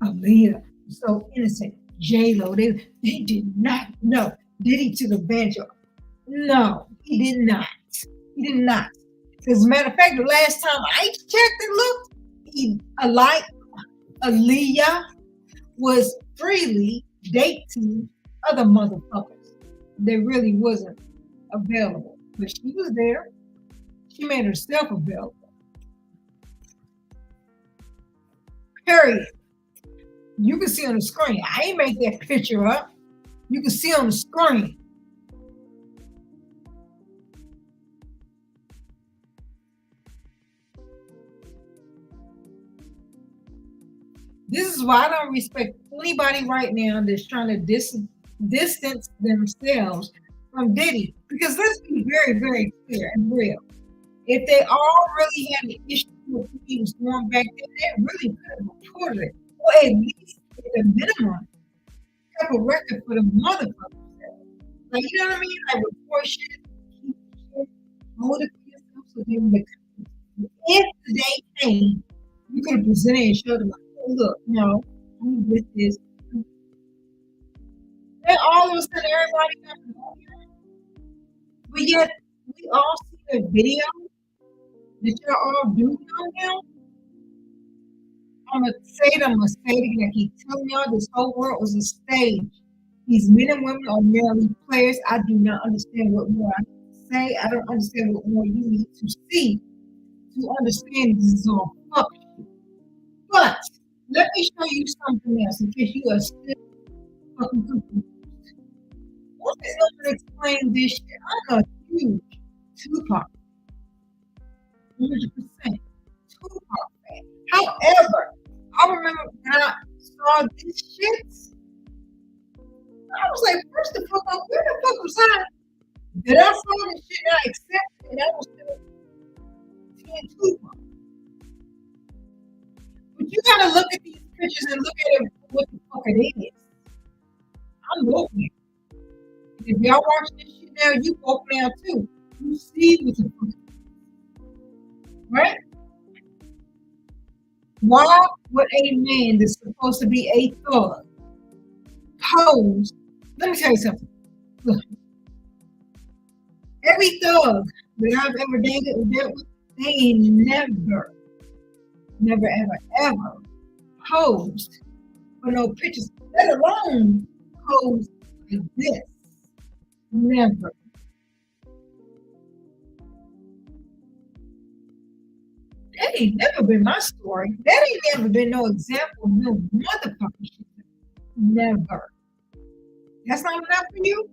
Aaliyah was so innocent. J-Lo, they did not know. Diddy took advantage of. No, he did not. He did not. As a matter of fact, the last time I checked and looked, Aaliyah was freely dating other motherfuckers. They really wasn't available. But she was there. She made herself available. Period. You can see on the screen. I ain't make that picture up. You can see on the screen. This is why I don't respect anybody right now that's trying to distance themselves from Diddy. Because let's be very, very clear and real. If they all really had an issue with what he was going back then, they really could have reported it. Or at least at a minimum, have a record for the motherfuckers. Like, you know what I mean? Like, report shit, keep shit, hold it for yourself. So then, if the day came, you could have presented and showed them, like, oh, look, no, I'm with this. Then all of a sudden, everybody got to know him. But yet, we all see the video that y'all all do know him. I'm going to say it again. I keep telling y'all this whole world was a stage. These men and women are merely players. I do not understand what more I can say. I don't understand what more you need to see to understand this is all fuck shit. But let me show you something else in case you are still fucking confused. What is going to explain this shit? I'm a huge Tupac. 100% Tupac fan. However, I remember when I saw this shit, I was like, first of all, where the fuck was I? Did I saw this shit and I accepted it and I was still 10 Tupac? But you gotta look at these pictures and look at it for what the fuck it is. I'm looking. If y'all watching this shit now, you woke now too. You see what the fuck it is. Right? Why would a man that's supposed to be a thug pose? Let me tell you something. Look, every thug that I've ever dated or dealt with, they ain't never, ever posed for no pictures, let alone pose like this. Never. That ain't never been my story. That ain't never been no example of no motherfucking shit. Never. That's not enough for you?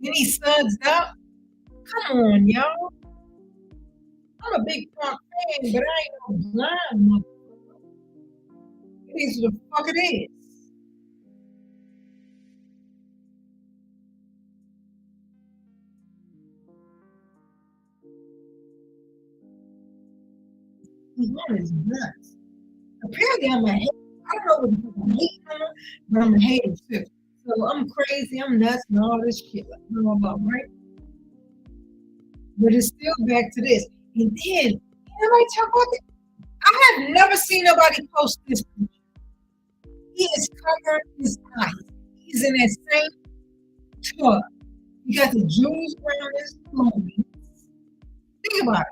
Then he suds up? Come on, y'all. I'm a big Punk fan, but I ain't no blind motherfucker. It is what the fuck it is. He's one of his nuts. Apparently, I'm a hater. I don't know what the fuck I'm hating on, but I'm a hater too. So I'm crazy, I'm nuts, and all this shit. Like, blah, blah, blah, right? But it's still back to this. And then, everybody talk about it. I have never seen nobody post this picture. He is covering his eyes. He's in that same tub. He got the jewels around his clothing. Think about it.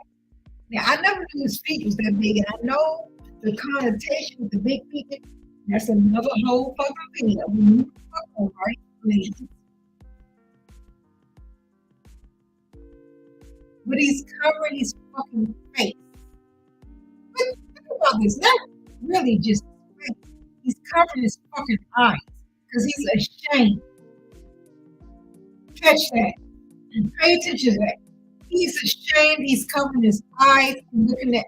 Now, I never knew his feet was that big, and I know the connotation with the big feet. That's another whole fucking video. We fuck on, right? Please. But he's covering his fucking face. But think about this. Not really just his face. He's covering his fucking eyes because he's ashamed. Catch that. And pay attention to that. He's ashamed. He's covering his eyes and looking at.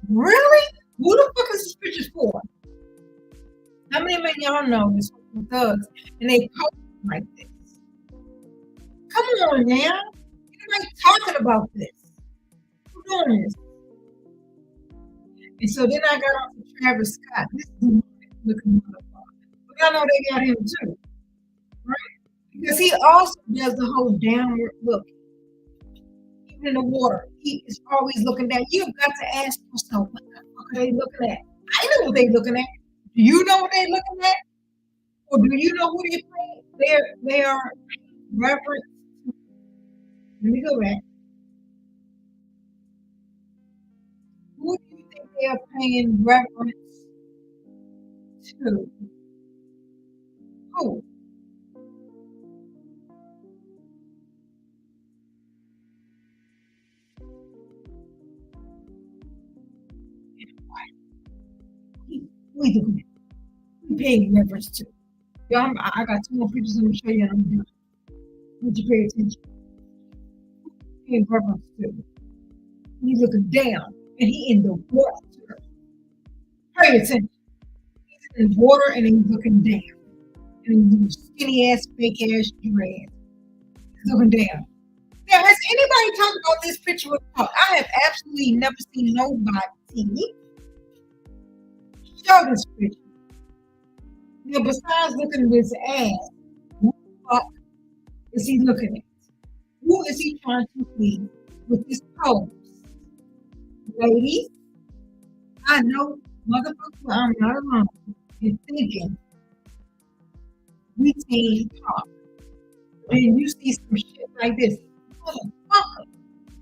Really? Who the fuck is this picture for? How many men y'all know this thugs and they post like this? Come on now. Anybody talking about this? Who's doing this? And so then I got on to Travis Scott. This is looking motherfucker. But I know they got him too. Right? Because he also does the whole downward look. Even in the water, he is always looking down. You've got to ask yourself, what the fuck are they looking at? I know what they're looking at. Do you know what they're looking at? Or do you know who they're playing? They are reference. Let me go back. Who do you think they are paying reference to? Who? Who you paying reference to? Y'all, I got 2 more pictures I'm gonna show you and I'm done. Would you pay attention? Paying reference to? He's looking down and he in the water. Pay Pay attention. He's in the water and he's looking down. And he's skinny ass, fake ass dreads. He's looking down. Now, has anybody talked about this picture with Puff? I have absolutely never seen nobody show this picture. Now, besides looking at his ass, who the fuck is he looking at? Who is he trying to please with this pose? Ladies, I know, motherfucker, I'm not alone in thinking we team talk. And you see some shit like this, motherfucker,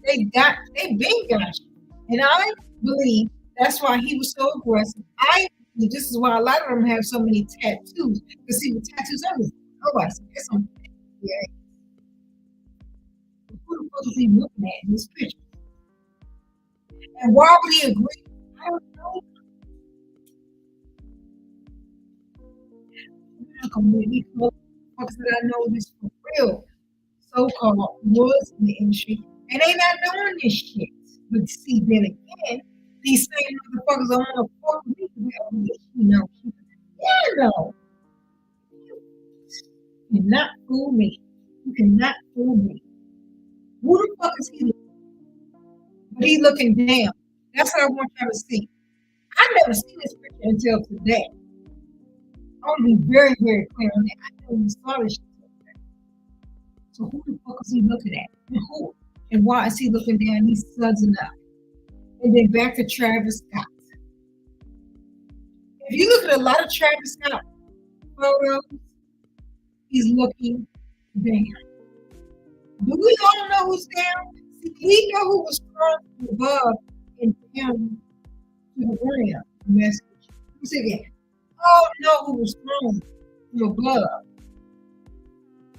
they been got you. And I believe that's why he was so aggressive. I believe this is why a lot of them have so many tattoos. Because see, with tattoos on this, nobody there's some yeah. Who the fuck is he looking at in this picture? And why would he agree? I don't know. You're not gonna make me fuck that I know this for real. So-called was in the industry, and they not doing this shit. But see, then again, these same motherfuckers don't want to fuck with me because you know, yeah, no. You cannot fool me. You cannot fool me. Who the fuck is he? But he looking down. That's what I want y'all to see. I never seen this picture until today. I want to be very, very clear on that. I never even saw this shit until today. So who the fuck is he looking at? And who? And why is he looking down? He's sudsing up. And then back to Travis Scott. If you look at a lot of Travis Scott photos, he's looking down. Do we all know who's down? See, we know who was thrown from above and down to the ground. Message. Let's say again. All know who was thrown from above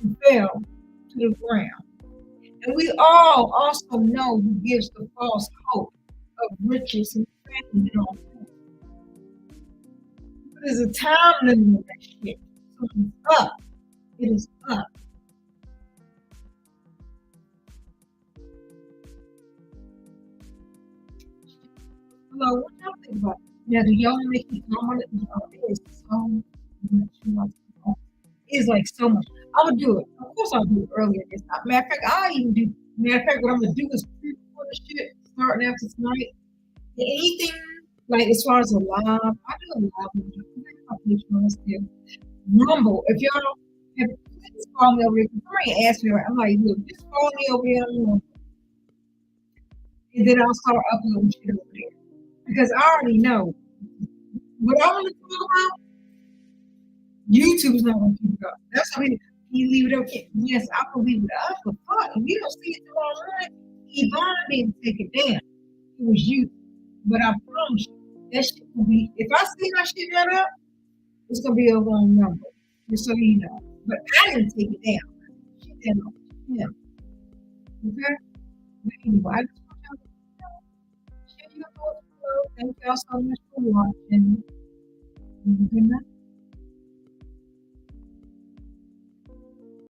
and fell to the ground. And we all also know who gives the false hope of riches and fame and all that. But there's a time limit on that shit. So it's up. It is up. Hello, what y'all think about it? Now, do y'all make me comment? It is so much. It's like so much. I would do it. Of course, I'll do it earlier this time. Matter of fact, I'll even do. Matter of fact, what I'm gonna do is pre-record the shit starting after tonight. Anything like as far as a live, I do a live. Still. Rumble. If y'all have, please call me over here. Somebody asked me, I'm like, look, just call me over here on Rumble, and then I'll start uploading shit over there because I already know what I want to talk about. YouTube's not going to keep it up. That's why you leave it up. Yes, I can leave it up, but fuck, if you don't see it till online, Evvonne didn't take it down. It was you. But I promise you, that shit will be, if I see my shit got up, it's going to be a wrong number. Just so you know. But I didn't take it down. Shit did not. Yeah. Okay? But anyway, I just want y'all to share your thoughts below. Thank y'all so much for watching. Have a good night.